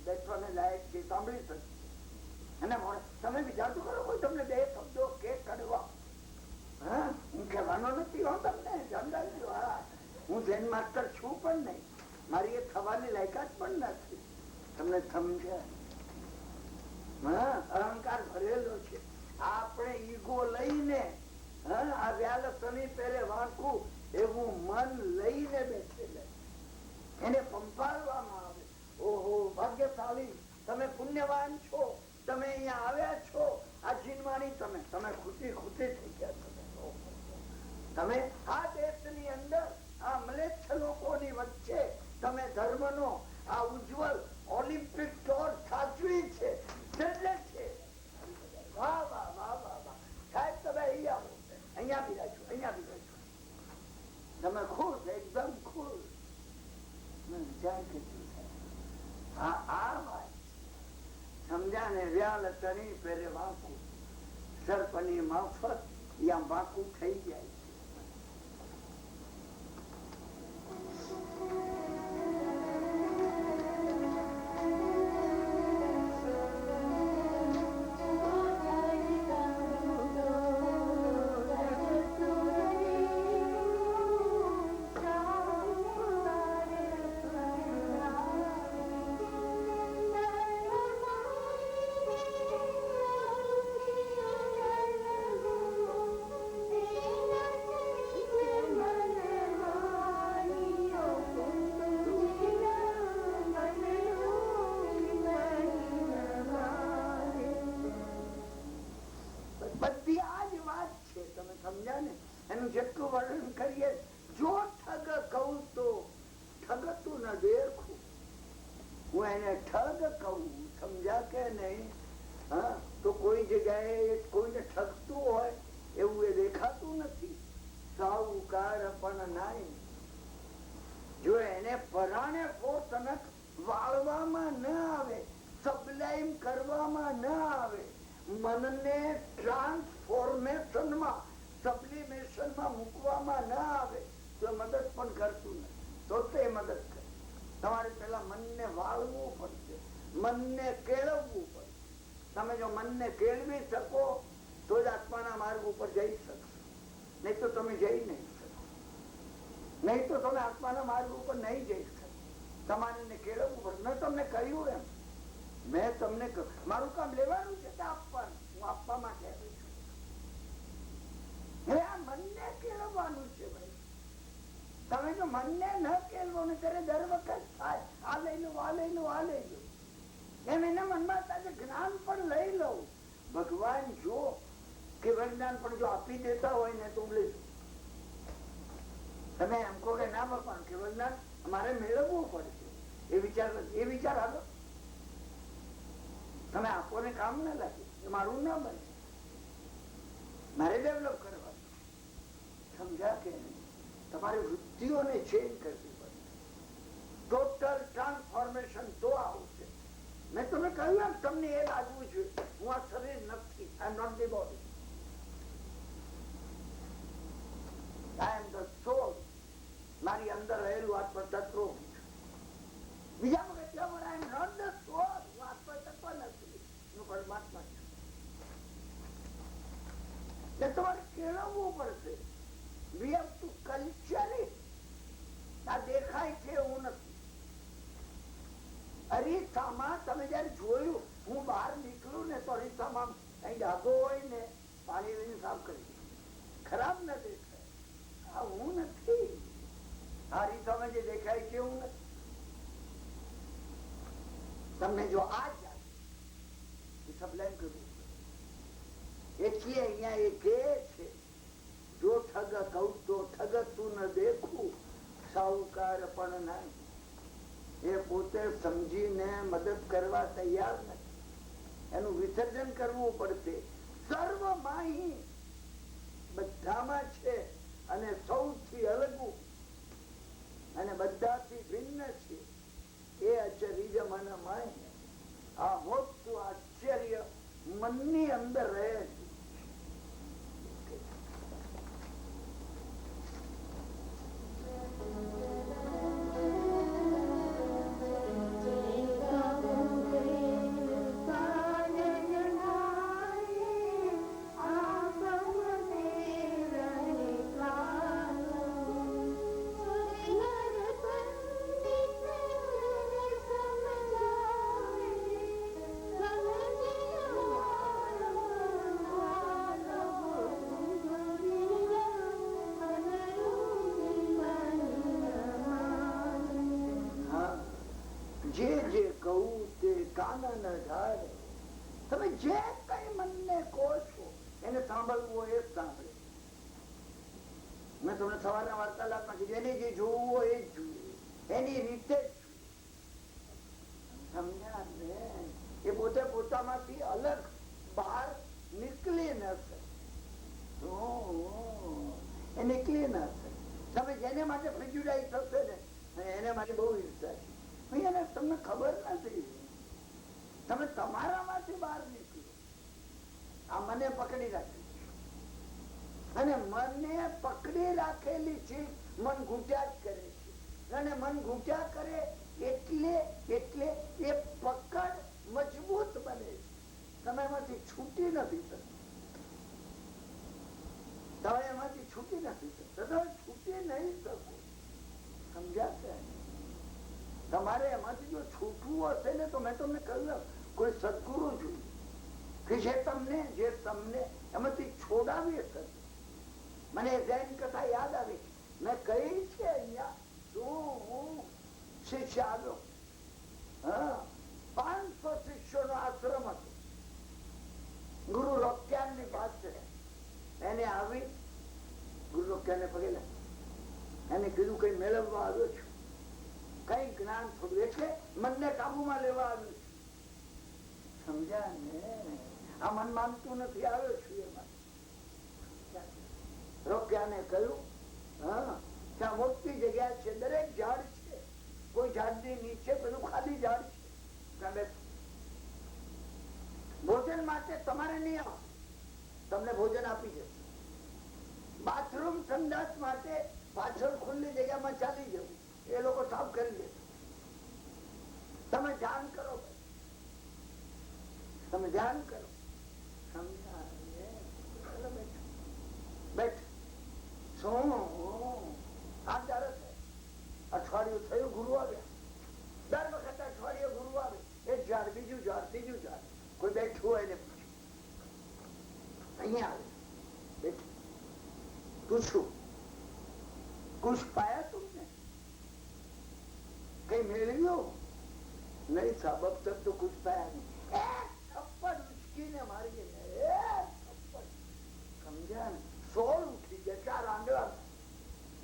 બેઠવાને લાયક છે, સાંભળી શકે. અને તમે વિચાર તો કરો, કોઈ તમને બે શબ્દો કે કરવા, હા હું કહેવાનો નથી હો તમને, સમજાવી દો. હા હું ઝેન માસ્ટર છું પણ નહીં, મારી એ થવાની લાયકાત પણ નથી. તમને સમજાય? હા અહંકાર ભરેલો છે. આપણે ઈગો લઈને આ વ્યાલ શનિ પહેરે વાંકું એવું મન લઈને બેઠેલા, એને પંપાળવામાં આવે. ઓહો ભાગ્યશાળી, તમે પુણ્યવાન છો, તમે અહીંયા આવ્યા છો. આ જીનવાણી તમે ખુશી ખુશી થઈ ગયા. તમે આ દેશની અંદર આ મ્લેચ્છ લોકોની વચ્ચે તમે ધર્મનો આ ઉજ્જવલ ઓલિમ્પિક ટોર્ચ સાચવી છે. વાહ વાહ વાહ વાહ વાહ. સાહેબ તમે અહીંયા આવો, અહીંયા બિરાજો, અહીંયા બિરાજો. તમે ખુશ, એકદમ ખુશ. સમજા ને? વ્યાલ શનિ પહેરે વાંકું, સર્પની માફક યા વાંકું થઈ જાય છે. બધી આ જ વાત છે. તમે સમજ્યા ને? એનું જેટલું વર્ણન કરીએ, જો ઠગ કહું તો ઠગતું ન દેખું. હું એને ઠગ કહું, સમજ્યા કે નહીં? હા તો કોઈ જગ્યાએ કોઈને ઠગતું હોય એવું એ દેખાતું નથી. સાહુકાર પણ નાય. જો એને પરાણે પોતનક વાળવામાં ન આવે, સબલાઈમ કરવામાં ન આવે, મનને ટ્રાન્સફોર્મેશનમાં સબ્લિમેશનમાં મૂકવામાં ન આવે તો મદદ પણ કરતું નથી. તો તે મદદ કરે. તમારે પેલા મનને વાળવું પડશે, મનને કેળવવું પડશે. તમે જો મનને કેળવી શકો તો જ આત્માના માર્ગ ઉપર જઈ શકશો, નહીં તો તમે જઈ નહીં શકો. નહીં તો તમે આત્માના માર્ગ ઉપર નહીં જઈ શકો. તમારે કેળવવું પડશે. મેં તમને કહ્યું એમ, મેં તમને મારું કામ લેવાનું છે કે આપવાનું. હું આપવા માટે આવી છું. આ મનને કેળવવાનું છે ભાઈ. તમે જો મનને ન કેળવો ને ત્યારે દર વખત થાય આ લઈ લો, આ લઈ લો, આ લઈ લો. એમ એના મનમાં સાથે જ્ઞાન પણ લઈ લો. ભગવાન જો કેવળ જ્ઞાન પણ જો આપી દેતા હોય ને તો લેજો. તમે એમ કહો કે ના ભગવાન કેવળ જ્ઞાન અમારે મેળવવું પડશે, એ વિચાર હાલો. તમે આપો ને કામ ના લાગે, મારું ના બને, મારે ડેવલપ કરવાનું. સમજ્યા કે નહીં? તમારે વૃત્તિઓને ચેન્જ કરવી પડે. ટોટલ ટ્રાન્સફોર્મેશન તો આવશે. મેં તમને કહ્યું એમ, તમને એ લાગવું જોઈએ હું આ શરીર નથી, I am not the body, I am the soul. મારી અંદર રહેલું આત્મ તત્વ. બીજા વખત આઈ એમ નોટ ધ સોલ, હું આત્મ તત્વ નથી, હું પરમાત્મા છું. તમારે કેળવવું પડશે. We have to culture it. આ દેખાય છે એવું નથી. અરીસામાં તમે જયારે જોયું, હું બહાર નીકળું ને તો અરીસામાં કઈ ડાઘો હોય ને પાણી લઈને સાફ કરી દે, ખરાબ ન દેખાય. આ હું નથી. આ અરીસામાં જે દેખાય છે એવું નથી. તમને જો આ જાય સપ્લાય કરવું એટલે અહીંયા એ કે છે, જો ઠગ કહું તો ઠગતું ન દેખું, સાહુકાર પણ નહીં. એ પોતે સમજીને મદદ કરવા તૈયાર નથી. એનું વિસર્જન કરવું પડશે. સર્વમાહી બધામાં છે અને સૌથી અલગું અને બધાથી ભિન્ન છે એ અચરીજ મનમય. આ મોટું આશ્ચર્ય મનની અંદર રહે છે. જે કઈ મનને કહો છો એને સાંભળવું હોય એ જ સાંભળે. મેં તમને સવારના વાર્તાલાપમાં કીધું, એને જે જોવું હોય એ જ જોઈએ, એની રીતે જ સમજ્યા ને? એ પોતે પોતામાંથી અલગ બહાર નીકળી ન શકે. એ નીકળી ન શકે. તમે જેને માટે પ્રિજુડાઈસ થશે ને એને માટે બહુ ઈર્ષા છે. એને તમને ખબર નથી. તમે તમારામાંથી બહાર નીકળો. આ મને પકડી રાખી અને મને પકડી રાખેલી છે મન ઘૂંટ્યા જ કરે છે. અને મન ઘૂંટ્યા કરે એટલે એટલે એ પકડ મજબૂત બને છે. તમે એમાંથી છૂટી નથી શકતા. તમે એમાંથી છૂટી નથી શકતા. તમે છૂટી નહીં શકો. સમજાશે? તમારે એમાંથી જો છૂટવું હશે ને તો મેં તમને કહ્યું કોઈ સદગુરુ જોઈએ કે જે તમને એમાંથી છોડાવી શકે. મને જૈન કથા યાદ આવી. મેં કહી છે અહીંયા શું શિષ્ય આવ્યો. 500 શિષ્યોનો આશ્રમ હતો. ગુરુ રોક્યાન ની પાસે એને આવી ગુરુ રોક્યાને પગે લાગ્યા. એને કીધું કઈ મેળવવા આવ્યો છું, કઈ જ્ઞાન થોડું, એટલે મનને કાબુમાં લેવા આવ્યું છું. સમજ્યા ને? આ મન માનતું નથી, આવ્યો છું એમાં. રોક્યાને કહ્યું ત્યાં મોટી જગ્યા છે, દરેક ઝાડ છે, કોઈ ઝાડની નીચે પેલું ખાલી ઝાડ છે. ભોજન માટે તમારે નહીં આવો, તમને ભોજન આપી જશે. બાથરૂમ સંડાસ માટે પાછળ ખુલ્લી જગ્યામાં ચાલી જવું, એ લોકો સાફ કરી દે. તમે ધ્યાન કરો, તમે ધ્યાન કરો. બેઠ શું અઠવાડિયું થયું, ગુરુ આવ્યા. દર વખત અઠવાડિયે ગુરુ આવે, એક ઝાડ, બીજું ઝાડ, ત્રીજું ઝાડ, કોઈ બેઠું હોય ને પૂછ્યું. અહીંયા આવે બેઠું, પૂછું કુછ પાયા તુમને, કઈ મેળવ્યો? નહીં સાહેબ, અબ તક તો કુછ પાયા નહીં. થપ્પડ ઉચકીને મારી સમજ્યા ને? 16 ઉઠી ગયા, 4 આંગળા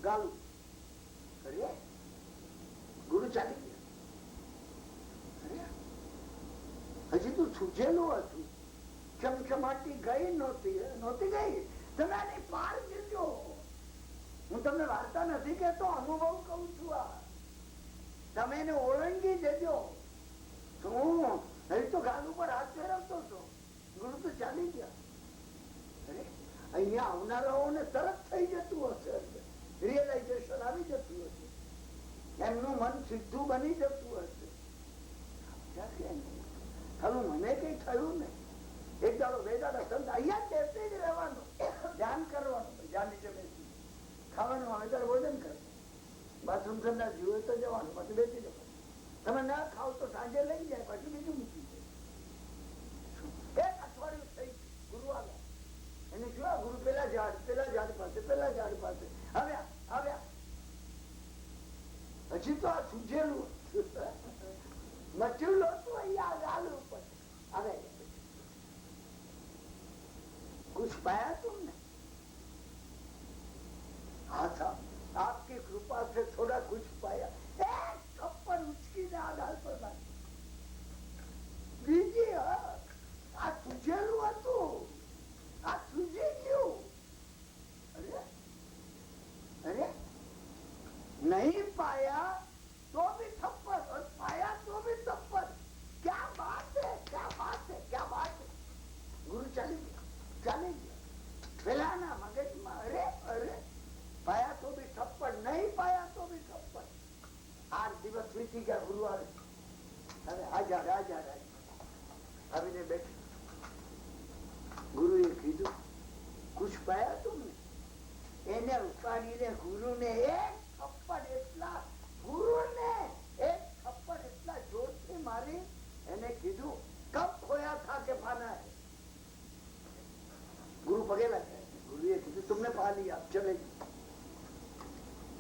ગાલું. ગુરુ ચાલી ગયા. હજી તો સૂજેલું હતું, ચમચમાટી ગઈ નહોતી ગઈ. તમે આની પાર જજો. હું તમને વાર્તા નથી કેતો, અનુભવ કઉ છું. આ તમે એને ઓળંગી જજો. શું હજી તો ગાલ ઉપર હાથ ફેરવતો હતો, ગુરુ તો ચાલી ગયા. અહીંયા આવનારાઓને તરત થઈ જતું હશે, રિયલાઇઝેશન આવી જતું હશે, એમનું મન સીધું બની જતું હશે. ખાલું મને કઈ થયું ને. એક દાડો બે દાડો સંત અહીંયા બેસી જ રહેવાનું, ધ્યાન કરવાનું, ધ્યાન નીચે બેસી ખાવાનું આવે ત્યારે ભોજન કરવાનું, બાથરૂમ સંડા જુએ તો જવાનું, પછી બેસી જવાનું. તમે ના ખાવ તો સાંજે લઈ જાય, પછી બીજું મૂકી જાય. એક અઠવાડિયું થઈ ગુરુ આવ્યા. એને શું ગુરુ પેલા ઝાડ પાસે આવ્યા. હજી તો આ સૂજેલું મચેલું હતું, અહીંયા ગાલ ઉપર આવે. कुछ पाया तुमने? हाँ साहब, आपकी कृपा से थोड़ा कुछ पाया. एक थप्पड़ उचकीने आधार पर मारी. બીજી આ સૂજેલું હતું, આ સૂજી ગયું. अरे नहीं पाया तो भी थप्पड़ और पाया तो भी थप्पड़. क्या बात है, क्या बात है, क्या बात है. गुरु ચાલી ગયા. પેલાના મગજમાં અરે પાયા તો બી થપ્પડ, નહીં પાયા તો બી થપ્પડ. 8 દિવસ વીતી ગયા, ગુરુ આવે. હવે આજાદ આવીને બેઠ. ગુરુએ કીધું કુછ પાયા તુમને? એને ઉપાડીને ગુરુને એક થપ્પડ એટલા જોરથી મારી. એને કીધું કબ ખોયા થા કે પાના હે. ગુરુ પગે લાગ્યા. ગુરુએ કીધું તમને પા લીયા, ચલે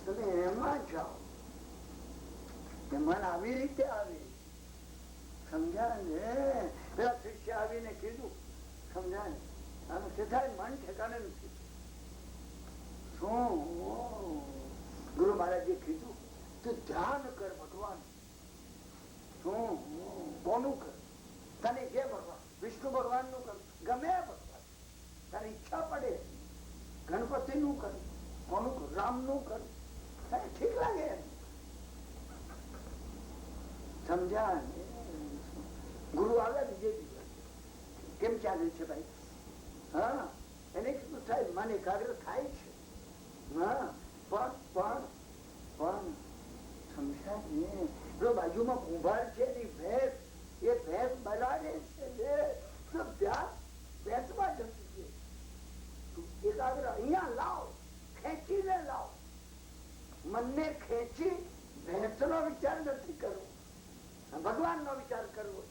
તમે એમાં જાઓ. મન આવી રીતે આવે, સમજ્યા ને? પેલા શિષ્ય આવીને કીધું, સમજાય આનું સીધા મન ઠેકાણે નથી. શું ગુરુ મહારાજે કીધું, તું ધ્યાન કર ભગવાન. શું કોનું કર? તને જે ભગવાન, વિષ્ણુ ભગવાન નું કર, ગમે ભગવાન તારી ઈચ્છા પડે. ગણપતિ નું કર, કોનું કર? રામ નું કર, તને ઠીક લાગે. સમજ્યા? ગુરુ આવે બીજે દિવસ કેમ ચાલે છે ભાઈ? હા, એને કીધું થાય મન એકાગ્ર થાય છે. હા, પણ સમજાય ને બાજુમાં કુંભાર છે એની ભેંસ, એ ભેંસ બરાડે છે. ભેંસમાં જતી છે. એકાગ્ર અહીંયા લાવ, ખેંચીને લાવ. મનને ખેંચી ભેંસ નો વિચાર નથી કરવો, ભગવાન નો વિચાર કરવો.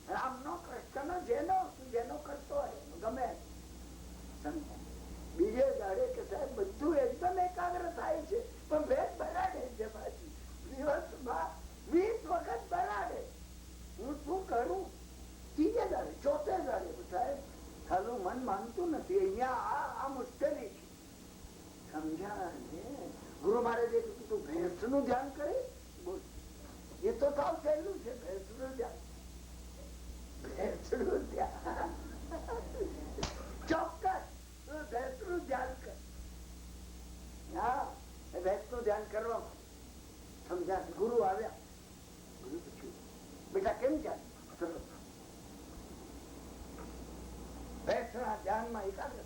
રામ નો, કૃષ્ણ નો, જેનો કરતો હોય ગમે. બીજે દાડે કે સાહેબ બધું એકદમ એકાગ્ર થાય છે, પણ ભેદ બરાડે છે. પાછી દિવસમાં 20 વખત બરાડે. હું શું કરું? ત્રીજે દાડે, ચોથે દાડે સાહેબ ખાલું મન માનતું નથી. અહીંયા આ મુશ્કેલી છે. સમજા ને? ગુરુ મહારાજે કીધું ભેંસ નું ધ્યાન કરે. એ તો સાવ સહેલું છે. ભેંસ નું ધ્યાન, ભેંસ નું ધ્યાન ચોક્કસ. ભેંસ નું ધ્યાન કર. હા, ભેંસ નું ધ્યાન કરવા સમજા. ગુરુ આવ્યા. ગુરુ પૂછ્યું, બેટા કેમ ચાલે? ભેંસ ના ધ્યાનમાં એકાગ્ર.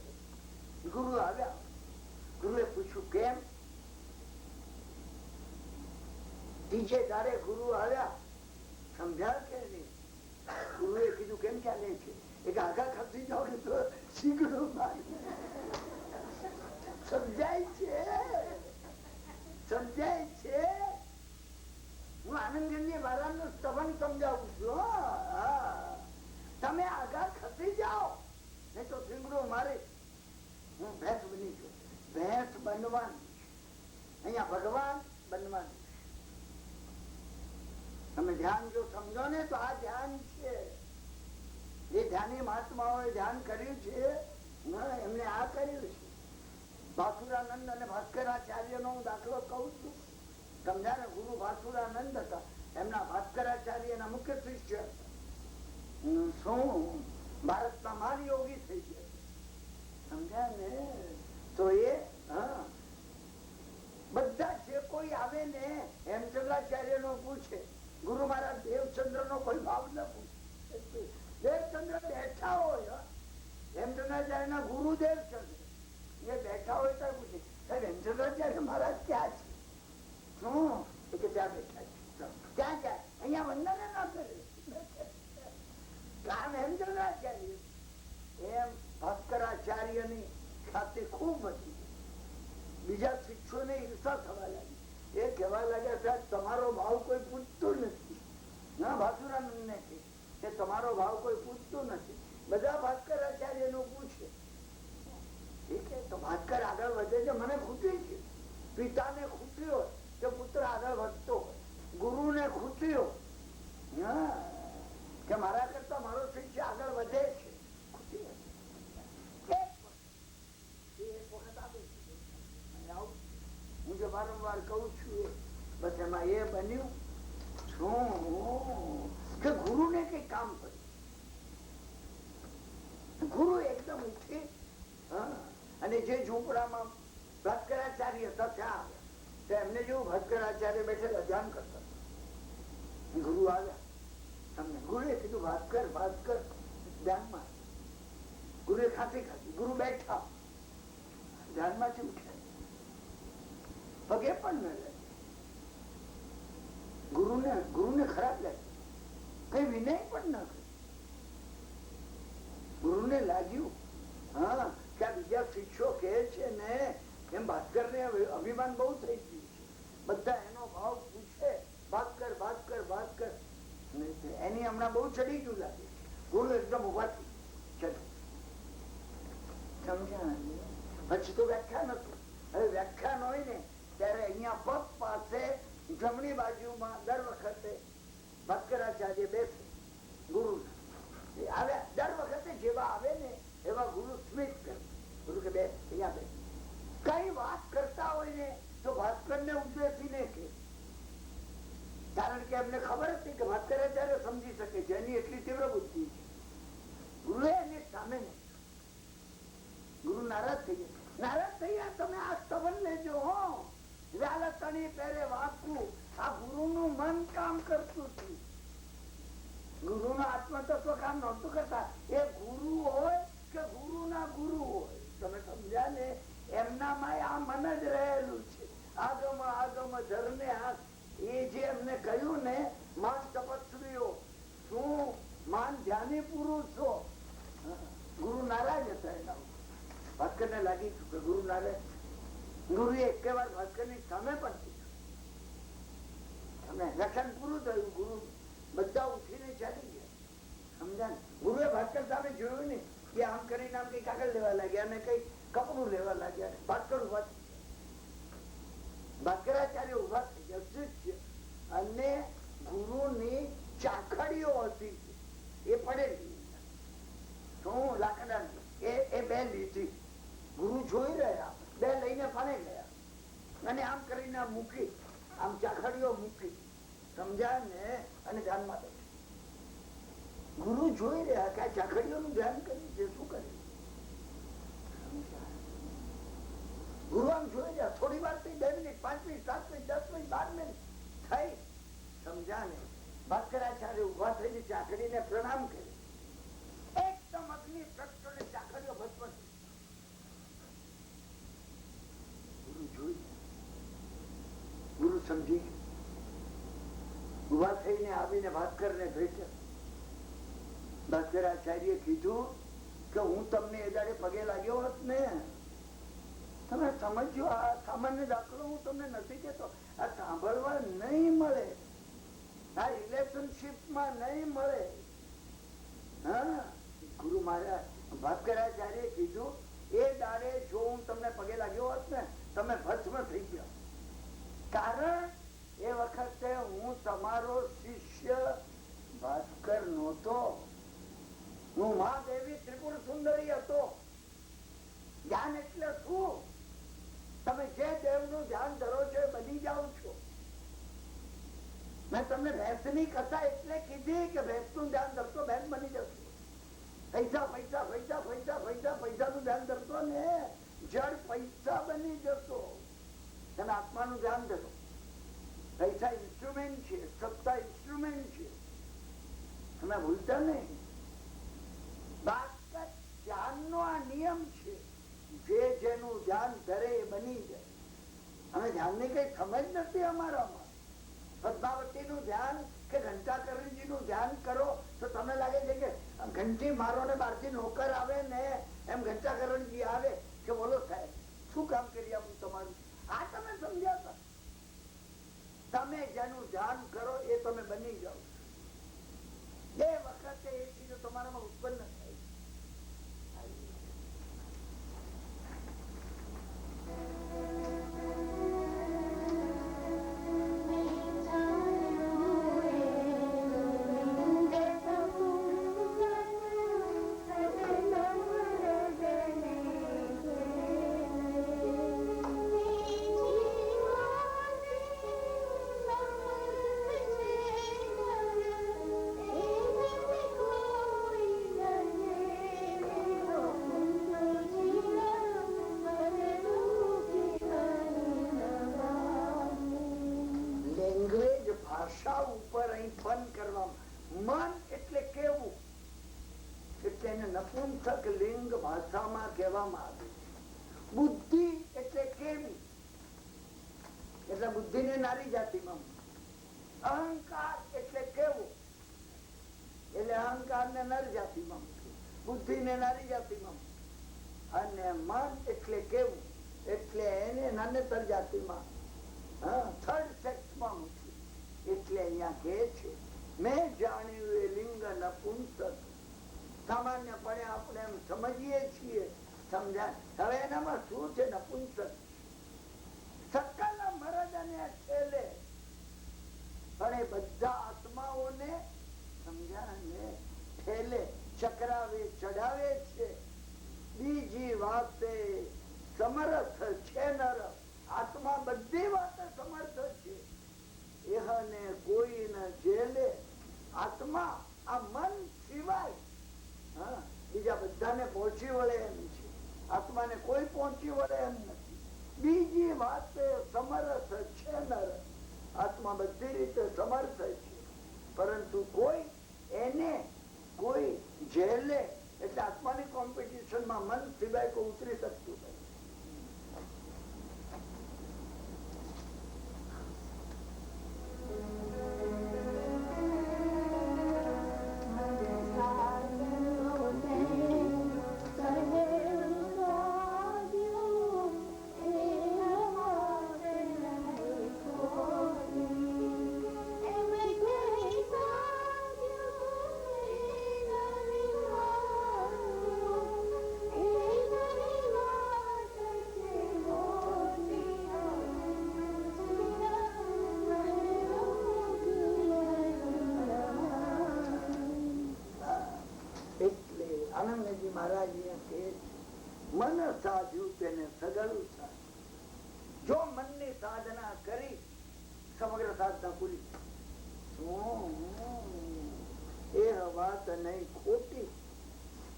ગુરુ આવ્યા. ગુરુએ પૂછ્યું કેમ? ત્રીજે દાડે ગુરુ આવ્યા. સમજ્યા કે નહીં? ગુરુએ કીધું કેમ ચાલે છે? એક આગા ખસી જાઓ ને તો શીગડું મારી. સમજાય છે? સમજાય છે? હું આનંદગંજી મહારાજ નું સ્તવન સમજાવું છું. તમે આગા ખસી જાઓ નહીં તો શીગડું મારે. હું ભેંસ બની છું. ભેંસ બનવાની, અહીંયા ભગવાન બનવાનું. તમે ધ્યાન જો સમજો ને તો આ ધ્યાન છે. જે ધ્યાની મહાત્માઓએ ધ્યાન કર્યું છે એમને આ કર્યું છે. ભાસુરાનંદ અને ભાસ્કરાચાર્ય નો હું દાખલો કહું છું. સમજા ને? ગુરુ ભાસુરાનંદ હતા, એમના ભાસ્કરાચાર્ય ના મુખ્ય શિષ્ય હતા. શું ભારતના મહાન યોગી થઈ ગયા. સમજ્યા ને? તો એ બધા જે કોઈ આવે ને હેમચંદ્રાચાર્ય નો પૂછે. ગુરુ મહારાજ દેવચંદ્ર નો કોઈ ભાવ ન પૂછે. દેવચંદ્ર બેઠા હોય, હેમચંદ્રાચાર્ય ના ગુરુ દેવચંદ્ર એ બેઠા હોય તો પૂછે, સાહેબ હેમચંદ્રાચાર્ય મહારાજ ક્યાં છે? શું? કે ત્યાં બેઠા છે. ક્યાં જાય? અહીંયા વંદન ના કરે. કામ હેમચંદ્રાચાર્ય. એમ ભાસ્કરાચાર્ય ની ખ્યાતિ ખૂબ હતી. બીજા શિષ્યો ને ઈર્ષા થવા લાગી. એ કહેવા લાગ્યા, સાહેબ તમારો ભાવ કોઈ પૂછતું નથી. ના, ભાસુરાનંદ ને કે તમારો ભાવ કોઈ પૂછતું નથી. બધા ભાસ્કરાચાર્ય નું પૂછે. તો ભાસ્કર આગળ વધે છે. મને ખુશી છે. પિતાને ખુશી હોય કે પુત્ર આગળ વધતો હોય. ગુરુ ને ખુશી હોય કે મારા કરતા મારો શિષ્ય આગળ વધે છે. ખુશી હોય. હું જે વારંવાર કઉ છું બસ એમાં એ બન્યું શું કે ગુરુ ને કઈ કામ કર્યું. ગુરુ એકદમ ઉઠી અને જે ઝૂંપડામાં ભાસ્કરાચાર્ય હતા ત્યાં આવ્યા. એમને જેવું ભાસ્કરાચાર્ય બેઠેલા ધ્યાન કરતા. ગુરુ આવ્યા. તમને ગુરુએ કીધું ભાસ્કર ભાસ્કર ધ્યાનમાં. ગુરુએ ખાતી ખાતી. ગુરુ બેઠા ધ્યાનમાંથી ઉઠ્યા. પગે પણ ન લાગે. ગુરુને ખરાબ લાગે. કઈ વિનય પણ ન કરે. ગુરુને લાગ્યું કે આ બીજા શિષ્યો કહે છે ને એમ ભાસ્કર ને અભિમાન બહુ થઈ ગયું છે. બધા એનો ભાવ પૂછે ભાસ્કર ભાસ્કર ભાસ્કર. એની હમણાં બહુ ચડી ગયું લાગે. ગુરુ એકદમ ઉભા થઈ ચલો. સમજ્યા? પછી તો વ્યાખ્યાન હતું. હવે વ્યાખ્યાન હોય ને ત્યારે અહીંયા પગ પાસે જમણી બાજુમાં દર વખતે ભાસ્કરાચાર્ય બેસે. ગુરુ આવ્યા દર વખતે જેવા આવે ને એવા ગુરુ સ્મિત કરે. ગુરુ કે બે અહીંયા બે કઈ વાત કરતા હોય ને તો ભાસ્કર ને ઉદ્દેશીને કે, કારણ કે એમને ખબર હતી કે ભાસ્કરાચાર્ય સમજી શકે છે, એની એટલી તીવ્ર બુદ્ધિ છે. ગુરુએ એની સામે નહીં. ગુરુ નારાજ થઈ ગયા. નારાજ થઈ ગયા તમે આ સ્તવન લેજો હો, વ્યાલતણી પહેરે વાંકું. આ ગુરુ નું મન કામ કરતું હતું. ગુરુ નું આત્મતત્વ કામ નહોતું કરતા. એ ગુરુ હોય કે ગુરુ ના ગુરુ હોય, તમે સમજ્યા ને, એમનામાં આ મન જ રહેલું છે. આગમ આગમ ધરને હાથ, એ જે એમને કહ્યું ને, માન તપસ્વીઓ શું માન ધ્યાની પુરુષો. ગુરુ નારાજ હતા એના. ભાસ્કર ને લાગી કે ગુરુ નારાજ. ગુરુએ એક વાર ભાસ્કર ની સામે પણ લક્ષણ પૂરું થયું. ગુરુ બધા ઉઠીને ચાલી ગયા. સમજા? ગુરુએ ભાસ્કર સામે જોયું ને કે આમ કરીને આમ કઈ કાગળ લેવા લાગ્યા અને કઈ કપડું લેવા લાગ્યા. ભાસ્કર ઉભા થઈ ગયા. ભાસ્કરાચાર્ય ઉભા થઈ ગયા શિષ્ય, અને ગુરુની ચાખડીઓ હતી એ પડેલી શું લાકડા એ બે લીધી. ગુરુ જોઈ રહ્યા, બે લઈને પાણી ગયા અને આમ કરીને મૂકી, આમ ચાખડીઓ મૂકી. સમજ્યા ને? અને ધ્યાનમાં બેઠા. ગુરુ જોઈ રહ્યા કે આ ચાખડીઓનું ધ્યાન કર્યું છે, શું કર્યું. ગુરુ આમ જોઈ રહ્યા. થોડી વાર થઈ, 2 minute, 5 minute, 7 minute, 10 minute, 12 minute થઈ. સમજ્યા ને? ભાસ્કરાચાર્ય ઉભા થઈને ચાખડીને પ્રણામ કરે. એકદમ અગ્નિ પ્રગટોને ચાખડીઓ ભસ્મ થઈ. ગુરુ જોઈ, ગુરુ સમજી ઉભા થઈને આવીને ભાસ્કર ને ભેટ્યા. ભાસ્કરાચાર્ય કીધું કે હું તમને એ દાડે પગે લાગ્યો હોત ને, તમે સમજો. આ સામાન્ય દાખલો હું તમને નથી કેતો. આ સાંભળવા નહીં મળે, આ રિલેશનશીપમાં નહીં મળે. હા, ગુરુ મહારાજ ભાસ્કરાચાર્ય કીધું એ દાડે જો હું તમને પગે લાગ્યો હોત ને, તમે ભસ્મ થઈ ગયા. કારણ એ વખતે હું તમારો શિષ્ય ભાસ્કર નહોતો, હું મહાદેવી ત્રિપુર સુંદરી હતો. ધ્યાન એટલે શું? તમે જે દેવ નું ધ્યાન ધરો છો એ બની જાઓ છો. મેં તમને ભેંસની કથા એટલે કીધી કે ભેંસ નું ધ્યાન ધરતો ભેંસ બની જશો. પૈસા પૈસા પૈસા પૈસા પૈસા પૈસા નું ધ્યાન ધરતો ને, જળ પૈસા બની જશો. તમે આત્માનું ધ્યાન ધરો. પૈસા ઇન્સ્ટ્રુમેન્ટ છે, સત્તા ઇન્સ્ટ્રુમેન્ટ છે. તમે ભૂલતા નહીં. ધ્યાન નો આ નિયમ છે. જે જેનું ધ્યાન ધરે એ બની જાય. અમે ધ્યાન ની કઈ સમજ નથી અમારામાં. પદ્માવતી નું ધ્યાન કે ઘંટાકરણજી નું ધ્યાન કરો તો તમને લાગે છે કે ઘંટી મારો ને બહારથી નોકર આવે ને એમ ઘંટાકરણજી આવે કે બોલો સાહેબ શું કામ કરી આપું તમારું. આ તમે સમજ્યા? તમે જેનું ધ્યાન કરો એ તમે બની જાઓ. એ વખતે એ ચીજો તમારામાં ઉત્પન્ન થાય. નપુંસક લિંગ ભાષામાં કહેવામાં આવે. બુદ્ધિ એટલે કેવી? એટલે બુદ્ધિ ને નારી જાતિમાં. અહંકાર એટલે કેવું? એટલે અહંકાર ને નર જાતિમાં. બુદ્ધિ ને નારી જાતિમાં. અને મન એટલે કેવું? એટલે એને નાનેતર જાતિમાં, થર્ડ સેક્સમાં મૂકી. એટલે અહીંયા કે છે મેં જાણ્યું એ લિંગ નપુંસક. સામાન્યપણે આપણે એમ સમજીએ છીએ, સમજાય. હવે એનામાં શું છે? નપુંસક સકલ મરદને છેલે, પણ એ બધા આત્માઓને સમજાને ઠેલે ચક્રાવે ચઢાવે છે. બીજી વાતે સમર્થ છે નર, આત્મા બધી વાતે સમર્થ છે. એહને કોઈ ન જેલે, આત્મા આ મન સિવાય બીજા બધાને પહોંચી વળે એમ છે. આત્માને કોઈ પહોંચી વળે એમ નથી. બીજી વાતે સમર્થ છે નર, આત્મા બધી રીતે સમર્થ છે, પરંતુ કોઈ એને કોઈ જેલે, એટલે આત્માની કોમ્પિટિશન માં મન સિવાય કોઈ ઉતરી શકતું નથી. આનંદજી મહારાજ કે મન સાધ્યું તેને સગળું થાય. જો મનની સાધના કરી સમગ્ર સાધના પૂરી. એ વાત નહીં ખોટી,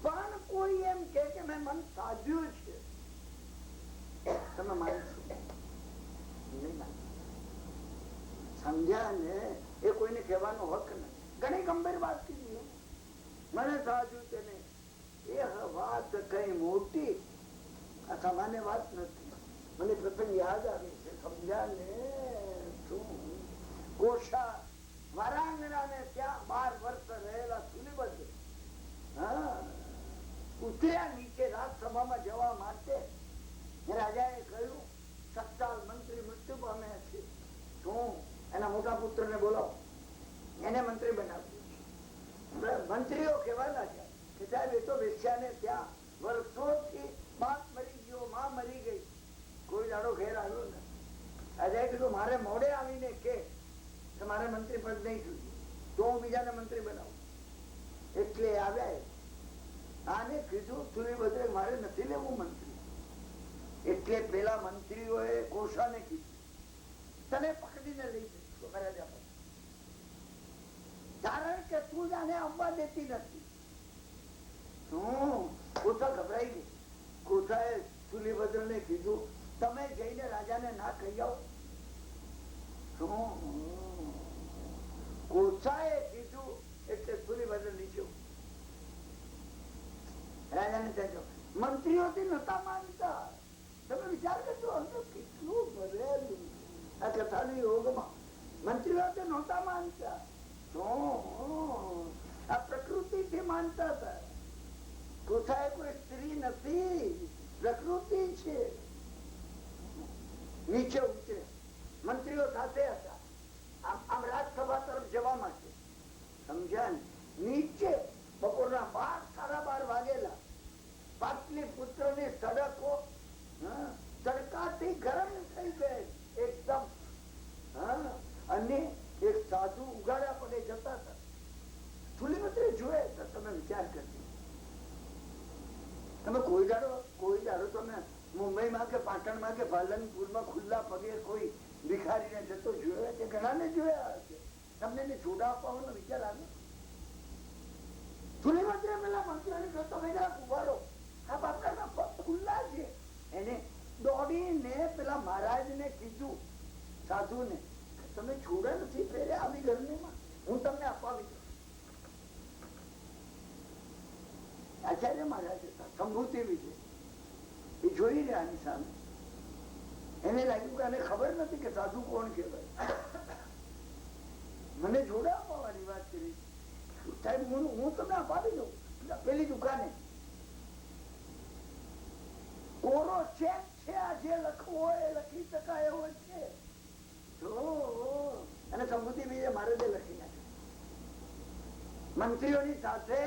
પણ કોઈ એમ કે મેં મન સાધ્યું છે, તમે માનશો નહીં? સમજ્યા ને? એ કોઈને કહેવાનો હક નથી. ઘણી ગંભીર વાત કીધી. મને સાધ્યું તેને, એ વાત કઈ મોટી, આ સામાન્ય વાત નથી. મને પ્રસંગ યાદ આવે છે. સમજ્યા ને? કોષા વારાંગણા ને ત્યાં 12 વર્ષ રહેલા સુલીબદ્ધ ઉતર્યા નીચે રાજસભામાં જવા માટે. રાજાએ કહ્યું, સત્તાલ મંત્રી મૃત્યુ પામે છે, શું એના મોટા પુત્ર ને બોલાવો, એને મંત્રી બનાવ્યું. મંત્રીઓ કેવા લાગ્યા કે સાહેબ, એ તો વેશ્યાને ત્યાં વર્ષોથી બાપ મરી ગયો, માં મરી ગઈ, કોઈ દાડો ઘેર આવ્યો ને. રાજાએ કીધું, મારે મોડે આવીને કે મારે મંત્રી પદ નહીં જોઈએ, તો હું બીજાને મંત્રી બનાવું. એટલે આવ્યા. આને કીધું સુલીભદ્રે, મારે નથી લેવું મંત્રી. એટલે પેલા મંત્રીઓએ કોષાને કીધું, તને પકડીને લઈ જઈશું રાજા પર, કારણ કે તું જ આને આવવા દેતી નથી. કોષા ગભરાઈ ગઈ. કોષાએ સુલીભદ્રને કીધું, તમે જઈને રાજાને ના કહી આવો. કોષાએ કીધું એટલે સુલીભદ્ર નીચે. રાજાને ત્યાં મંત્રીઓથી નતા માનતા. તમે વિચાર કરજો, કેટલું ભરેલું આ કથાની યોગમાં. મંત્રીઓ નહોતા માનતા, આ પ્રકૃતિ થી માનતા હતા. કોષાએ કોઈ સ્ત્રી નથી, પ્રકૃતિ છે. નીચે ઉતરે, મંત્રીઓ સાથે હતા આમ રાજસભા તરફ જવા માટે. સમજ્યા? નીચે બપોરના 12 વાગેલા. પાટલીપુત્ર ની સડકો તડકાથી ગરમ થઈ ગઈ એકદમ. અને એક સાધુ ઉગાડા પડે જતા હતા. સુલીભદ્રે જોયે તો તમે વિચાર કરજો, તમે કોઈ દાડો તમે મુંબઈમાં કે પાટણમાં કે પાલનપુરમાં ખુલ્લા પગે કોઈ ભિખારીને જતો જોયો છે? ઘણાને જોયા હશે. તમને છોડા આપવાનો વિચાર આવે? સુલીભદ્રે પેલા મંત્રીઓને કહ્યું, તમે જરાક ઉભારો, આ બાપના પગ ખુલ્લા છે. એને દોડીને પેલા મહારાજને કીધું, સાધુને, તમે છોડા નથી પહેર્યા આવી ગરમીમાં, હું તમને અપાવી દઉં. આચાર્ય મહારાજ હતા, સંભૂતિ વિજય. એ જોઈ રહ્યા આની સામે. એને લાગ્યું કે આને ખબર નથી કે સાધુ કોણ કહેવાય. મને જોડા અપાવવાની વાત કરી. સાહેબ, હું તમને અપાવી દઉં પેલી દુકાને. કોરો ચેક છે, આ જે લખવું હોય લખી શકાય એવો છે. અને સંભૂતિ વિજય મહારાજે લખી નાખ્યું. મંત્રીઓની સાથે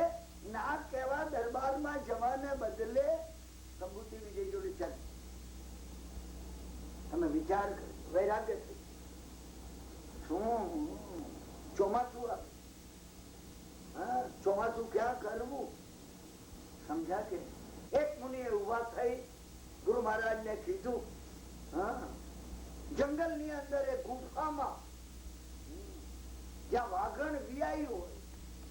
ના કહેવા દરબારમાં જવાને બદલે સંભૂતિ વિજય જોડે ચાલે. તમે વિચાર કરો, વૈરાગ્ય થઈ. શું ચોમાસું આવે, ચોમાસું ક્યાં કરવું સમજા કે એક મુનિએ ઉભા થઈ ગુરુ મહારાજ ને કીધું, જંગલ ની અંદર એક ગુફામાં જ્યાં વાઘણ વિયાઈ હોય,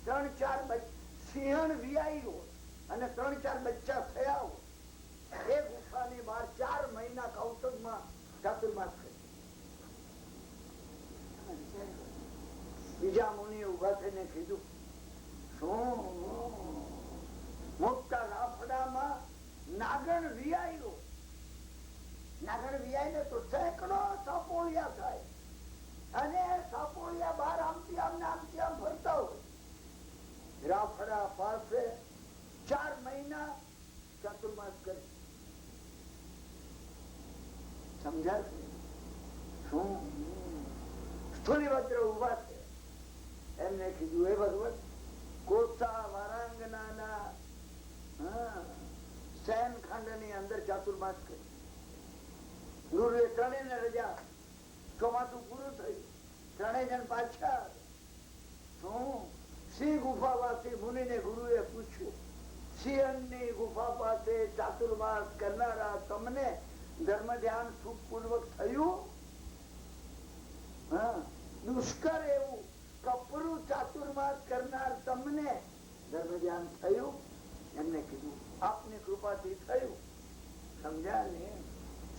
3-4 સિંહણ વિયાઈ હોય અને 3-4 બચ્ચા થયા હોય, એ ગુફાની બહાર 4 મહિના કૌશલમાં ચાતુર્માસ કરી. બીજા મુનિએ ઉભા થઈને કીધું, શું મોટા રાફડામાં નાગણ વિયાયો, નાગણ વિયાય ને તો સેંકડો સાપોળિયા થાય અને સાપોળિયા બહાર આમથી આમ ફરતા હોય. રાફડા પાસે 4 મહિના ચાતુર્માસ કરી. સમજાશે શું? સ્થૂલિભદ્ર ઉભા છે, એમને કીધું, એ ભગવત કોસા વારાંગના શયન ખંડ ની અંદર ચાતુર્માસ કરી. ગુરુએ 3 ને રજા, ચોમાસું પૂરું થયું, 3 જણ પાછા. શું? સિંહ ગુફા પાસે મુનિને ગુરુએ પૂછ્યું, સિંહની ગુફા પાસે ચાતુર્માસ કરનારા તમને ધર્મ ધ્યાન સુખપૂર્વક થયું? દુષ્કર એવું કપરું ચાતુર્માસ કરનાર તમને ધર્મ ધ્યાન થયું? એમને કીધું, આપની કૃપાથી થયું. સમજ્યા ને?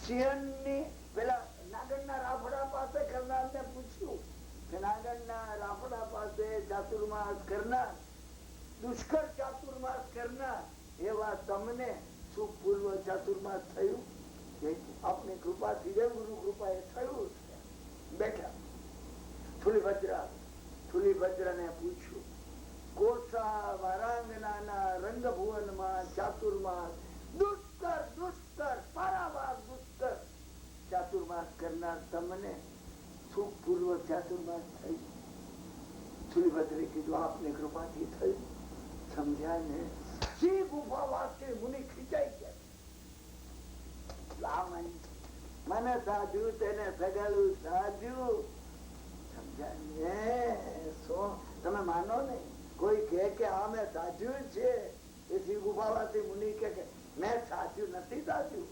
સિંહની પેલા નાગણના રાફડા પાસે કરનાર ને પૂછ્યું કે નાગણના રાફડા પાસે ચાતુર્માસ કરનાર, દુષ્કર ચાતુર્માસ કરનાર એવા તમને સુખપૂર્વ ચાતુર્માસ થયું? આપની કૃપાથી ગુરુ કૃપા એ થયું. બેઠા સ્થૂલિભદ્ર ને પૂછ્યું, કોસા વારાંગના રંગભુવન માં ચાતુર્માસ દુષ્કર પારાવાર દુષ્કર ચાતુર્માસ કરનાર તમને સુખપૂર્વક ચાતુર્માસ થયું? સ્થૂલિભદ્રે કીધું, આપની કૃપાથી થયું. સમજ્યા ને? સિંહ ગુફા વાસ્તે મુનિ ખીચાઈ ગયા. મને સાધુ તેને સગાલું સાધુ. તમે માનો ને, કોઈ કે આ મેં સાધ્યું છે, એ સિંહ ગુફાવાથી મુનિ કે મેં સાધ્યું નથી સાધ્યું.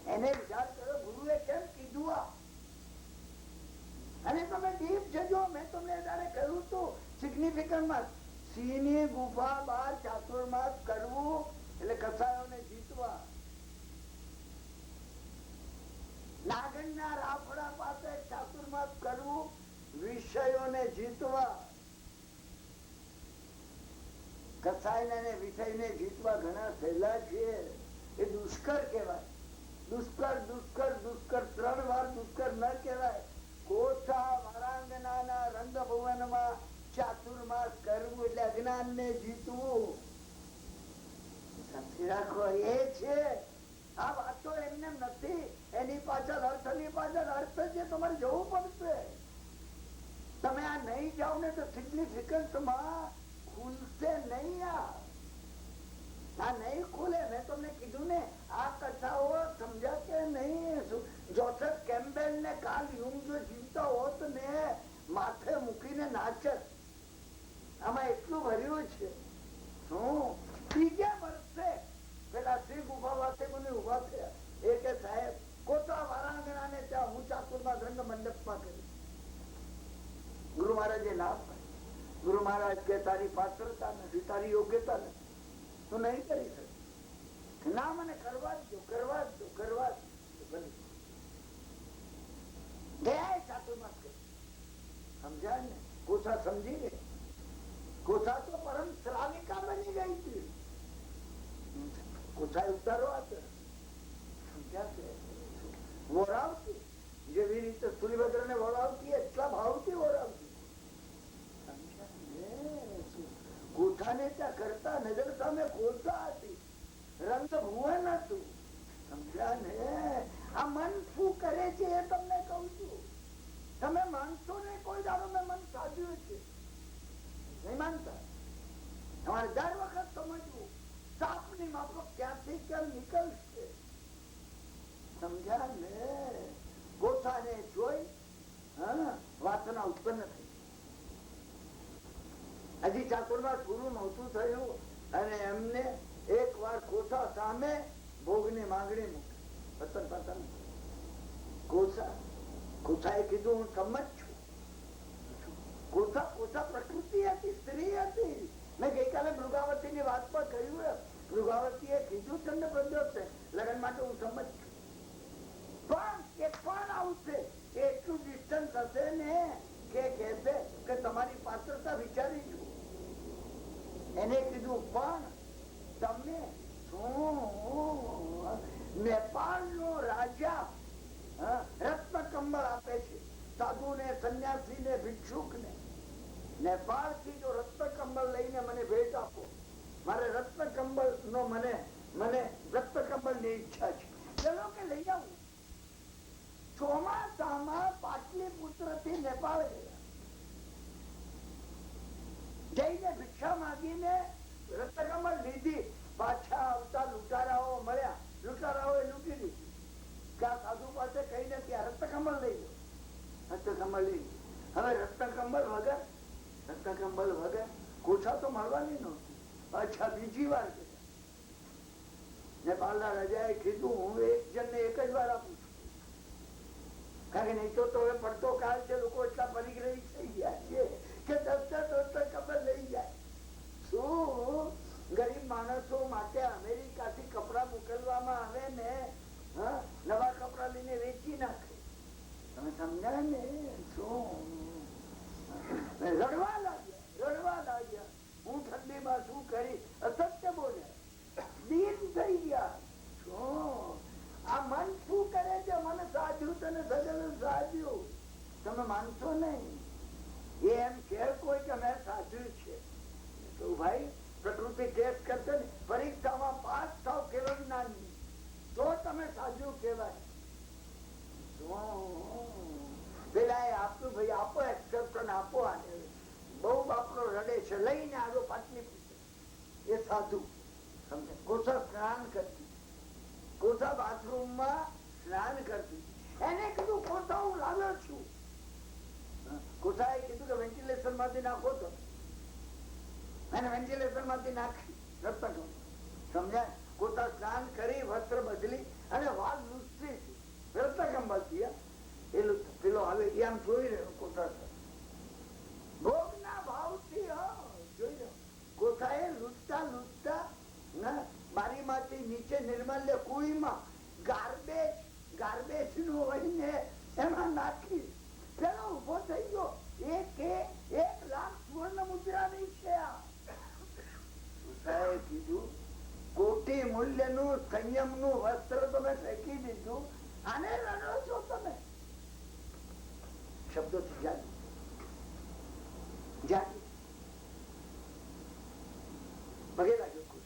એને વિચાર કરો, ગુરુએ કેમ કીધું આ? અને તમે ડીપ જજો, મેં તમને ત્યારે કહ્યું હતું સિગ્નિફિકન્ટમાં, સિંહની ગુફા બહાર ચાતુર્માસ કરવું એટલે કસાયોને જીતવા. નાગણના રાફડા પાસે ચાતુર્માસ કરવું વિષયોને જીતવા. કસાય વિષયને જીતવા ઘણા સહેલા છે. એ દુષ્કર કહેવાય. દુષ્કર 3 વાર દુષ્કર ન કહેવાય. કોસા વારાંગના રંગભુવનમાં ચાતુર્માસ કરવું એટલે અજ્ઞાન ને જીતવું. સમજી રાખો, એ છે. આ વાતો એમને નથી, એની પાછળ અર્થની પાછળ અર્થ છે. તમારે જવું પડશે. તમે આ નહીં જાઓ ને તો સિગ્નિફિકન્ટ માં ખુલશે નહીં. આ નહીં ખુલે. મેં તમને કીધું ને, આ કથાઓ સમજ્યા કે નહીં? જોસેફ કેમ્બેલ ને કાર્લ યુંગ જો જીવતા હોત ને, માથે મૂકીને નાચત. આમાં એટલું ભર્યું છે. શું? 3 વર્ષે પેલા શ્રી ગુફા વાસે મને ઉભા થયા. એ કે સાહેબ, કોસા વારાંગણા ને ત્યાં હું ચાતુર્માસ રંગ મંડપ માં કરી. ગુરુ મહારાજે ના પાડી. ગુરુ મહારાજ કે તારી પાત્રતા નથી, તારી યોગ્યતા નથી, તું નહીં કરી શકે. ના, મને કરવા જ દો. ચાતુર્માસ કરી. સમજ્યા ને? કોસા સમજી ગઈ. કોસા તો પરમ શ્રાવિકા બની ગઈ હતી. કોસાય ઉતારો હતો. વોરાવતી, જેવી રીતે સ્થૂલિભદ્ર ને વોરાવતી, એટલા ભાવથી વોરાવતી. કોઠાને ત્યાં કરતા નજર સામે કોસા હતી, રંગ ભુવન હતું. સમજ્યા ને? આ મન શું કરે છે એ તમને કઉ છું. તમે માનશો ને, કોઈ દાડો મેં મન સાધ્યું છે, નહીં માનતા. તમારે દર વખત સમજવું, સાપની માફક ક્યાંથી ક્યાં નીકળશે. સમજ્યા ને? ગોથાને જોઈ વાસના ઉત્પન્ન થઈ. હજી ચાતુર્માસ પૂરું નહોતું થયું અને એમને એક વાર કોઠા સામે ભોગની માંગણી મૂકી. પતન પતન કોઠાએ કીધું હું સમજ છું. કોઠા પ્રકૃતિ હતી, સ્ત્રી હતી. મેં ગઈકાલે મૃગાવતી ની વાત પર કહ્યું, મૃગાવતીએ કીધું ચંદ્ર પ્રદ્યોત લગ્ન માટે હું સમજ છું, પણ એક પણ આવશે એટલું ડિસ્ટન્સ હશે ને કે કહેશે કે તમારી પાત્રતા વિચારી છું. એને કીધું પણ તમે નેપાળ નો રાજા રત્ન કંબળ આપે છે સાધુ ને, સંન્યાસી ને, ભિક્ષુક ને. નેપાળ થી જો રત્ન કંબળ લઈને મને ભેટ આપો, મારે રત્ન કંબળ નો મને રત્ન કંબળ ની ઈચ્છા છે, ચલો કે લઈ આવું. ચોમાસામાં પાટલીપુત્ર થી નેપાળ ગયા, જઈને ભિક્ષા માંગીને રત્ન કંબળ લીધી. પાછા આવતા લૂંટારાઓ મળ્યા, લૂંટારાઓ લૂંટી દીધી કે આ સાધુ પાસે કહીને ત્યાં રત્ન કંબળ લઈ લો, રત્ન કંબળ લઈ. હવે રત્ન કંબળ વગર કોઠા તો મળવાની નહોતી. અચ્છા, બીજી વાર નેપાળના રાજાએ કીધું હું એક જણને એક જ વાર આપું છું, કારણ કે નહીં તો હવે પડતો કાળ છે, લોકો એટલા પરિગ્રહી થઈ ગયા છે કે 10 રત્ન કંબળ લઈ જાય. શું ગરીબ માણસો માટે અમેરિકાથી કપડા મોકલવામાં આવે ને, નવા કપડા લઈને વેચી નાખે. તમે સમજાય ને? શું રડવા લાગ્યા. હું ઠંડીમાં શું કરી, અસત્ય બોલ્યા, દીન થઈ ગયા. શું આ મન શું કરે છે? મન સાજ્યું તને સજલ સાજ્યું. તમે માનશો નહીં, એમ કે કોઈ કે મેં સાજ્યું છે તો ભાઈ પ્રકૃતિ ટેસ્ટ કરશે ને, પરીક્ષામાં પાસ થાવ કેવળ જ્ઞાની તો તમે સાજ્યું કહેવાય. પેલા આપ્યું, ભાઈ આપો એક્સેપ્શન આપો. આને બહુ બાપરો રડે છે, લઈને આવ્યો પાટલીપુત્ર. એ સાધુ સમજે. કોઠા સ્નાન કરતી, કોઠા બાથરૂમમાં સ્નાન કરતી. એને કીધું કોઠા હું લાવ્યો છું. કોઠાએ કીધું કે વેન્ટિલેશન માંથી નાખો તો એને વેન્ટિલેશન માંથી નાખી રત્ન. સમજાય? કોઠા સ્નાન કરી, વસ્ત્ર બદલી અને વાલ લૂછતી રત્ન કંબળ પેલો આવે આમ જોઈ રહ્યો. કોઠા ભોગ ના ભાવથી જોઈ રહ્યો. કોઠાએ લૂછતા બારી માંથી નીચે નિર્માલ્ય કુળીમાં ગાર્બેજ નું વહીને એમાં નાખી. પેલો ઉભો થઈ ગયો. 1 લાખ સુવર્ણ મુદ્રા ની છે. કીધું કોટી મૂલ્ય નું સંયમ નું વસ્ત્ર તમે ફેંકી દીધું, આને રડો છો તમે? શબ્દોથી જાગી પગે લાગ્યો.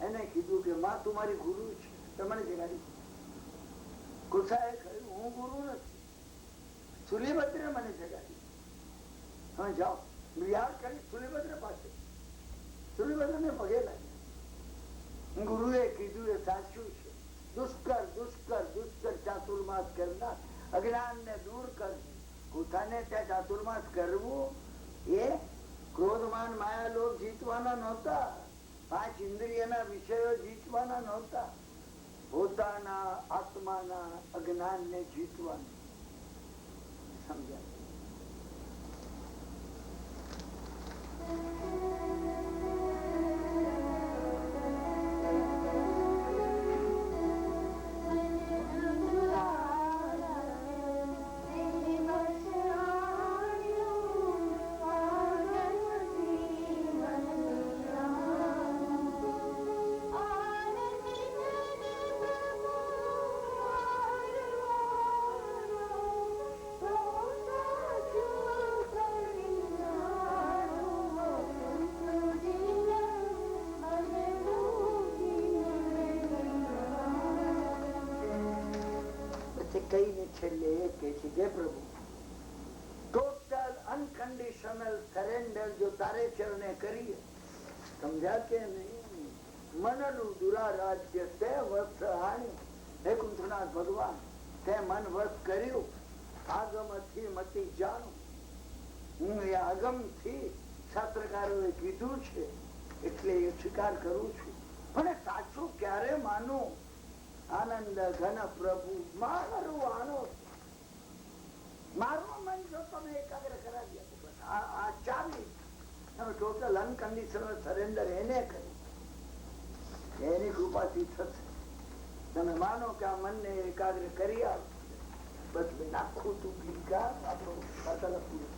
એને કીધું કે માં તું મારી ગુરુ છે, તમને જગાડી. કુસાએ કહ્યું હું ગુરુ નથી, સુલીભદ્રે મને જગાડી. હવે જાઓ યાદ કરી સુલીભદ્ર પાસે. સુલીભદ્ર ને પગે લાગ્યા. ગુરુએ કીધું એ સાચું છે. દુષ્કર ચાતુર્માસ કરનાર, અજ્ઞાન ને દૂર કર. કુઠાને ત્યાં ચાતુર્માસ કરવું એ ક્રોધમાન માયા લોભ જીતવાના નહોતા, 5 ઇન્દ્રિયના વિષયો જીતવાના નહોતા, પોતાના આત્માના અજ્ઞાન ને જીતવાના. સમજાય? કહીને છેલ્લે એ કે છે કે પ્રભુ ટોટલ અનકન્ડિશનલ સરેન્ડર જો તારે ચરણે કરીએ. સમજ્યા કે નહીં? મનનું દુરારાધ્ય તે વસ્ત્ર હાણ્યું. હે કુંઠનાથ ભગવાન, તે મન વશ કર્યું. આગમથી મતિ જાણું. હું એ આગમ થી શાસ્ત્રકારોએ કીધું છે એટલે એ સ્વીકાર કરું છું. પણ સાચું ક્યારે માનું? આનંદ ઘન પ્રભુ મારું આનો મારું મન જો તમે એકાગ્ર કરાવી આપો, બસ આ ચાવી તમે ટોટલ અનકન્ડિશનલ સરેન્ડર એને કર્યું, એની કૃપાથી થશે. તમે માનો કે આ મનને એકાગ્ર કરી આવો, બસ નાખું તું ભીગા આપણો પાતળ પૂરો.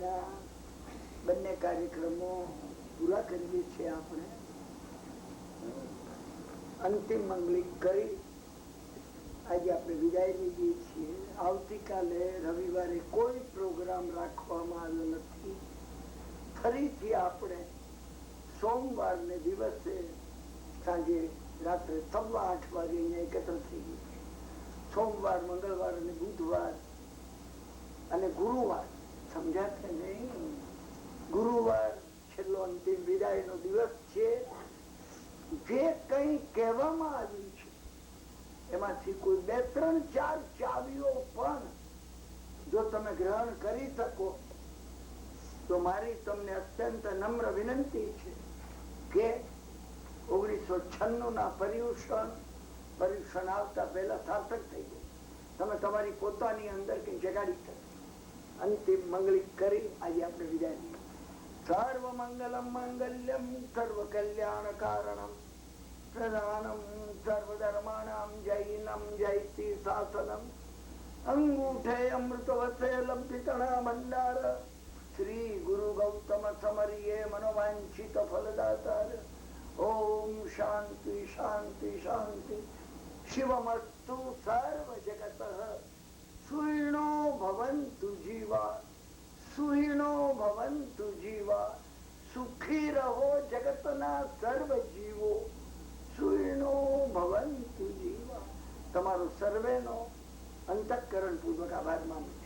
આજના બંને કાર્યક્રમો પૂરા કરીએ છીએ. આપણે અંતિમ મંગલિક કરી આજે આપણે વિદાય લઈએ છીએ. આવતીકાલે રવિવારે કોઈ પ્રોગ્રામ રાખવામાં આવ્યો નથી. ફરીથી આપણે સોમવારને દિવસે સાંજે રાત્રે 8:15 વાગે અહીંયા એકત્ર થઈ ગઈ. સોમવાર, મંગળવાર અને બુધવાર અને ગુરુવાર, સમજ્યા કે નહીં? ગુરુવાર છેલ્લો અંતિમ વિદાયનો દિવસ છે. જે કઈ કહેવામાં આવ્યું છે એમાંથી કોઈ 2, 3, 4 ચાવીઓ પણ જો તમે ગ્રહણ કરી શકો તો મારી તમને અત્યંત નમ્ર વિનંતી છે કે 1996 ના પર્યુષણ આવતા પહેલા સાર્થક થઈ ગયું. તમે તમારી પોતાની અંદર કઈ જગાડી શકો. અંતિમ મંગલિક કરી આજે આપણે વિદાય લઈએ. સર્વ મંગલમ મંગલ્યમ સર્વ કલ્યાણ કારણમ પ્રધાનમ સર્વધર્માણામ જૈનમ જયતિ શાસનમ અંગૂઠે અમૃતવસે લબ્ધિતણા ભંડાર શ્રી ગુરુ ગૌતમ સમરિયે મનોવાંછિત ફલદાતાર. ઓમ શાંતિ શાંતિ શાંતિ. શિવમસ્તુ સર્વ જગત સુહિણો ભવન્તુ જીવા, સુહિણો ભવન્તુ જીવા. સુખી રહો જગતના સર્વ જીવો, સુહિણો ભવન્તુ જીવા. તમારો સર્વેનો અંતઃકરણ પૂર્વક આભાર માનું.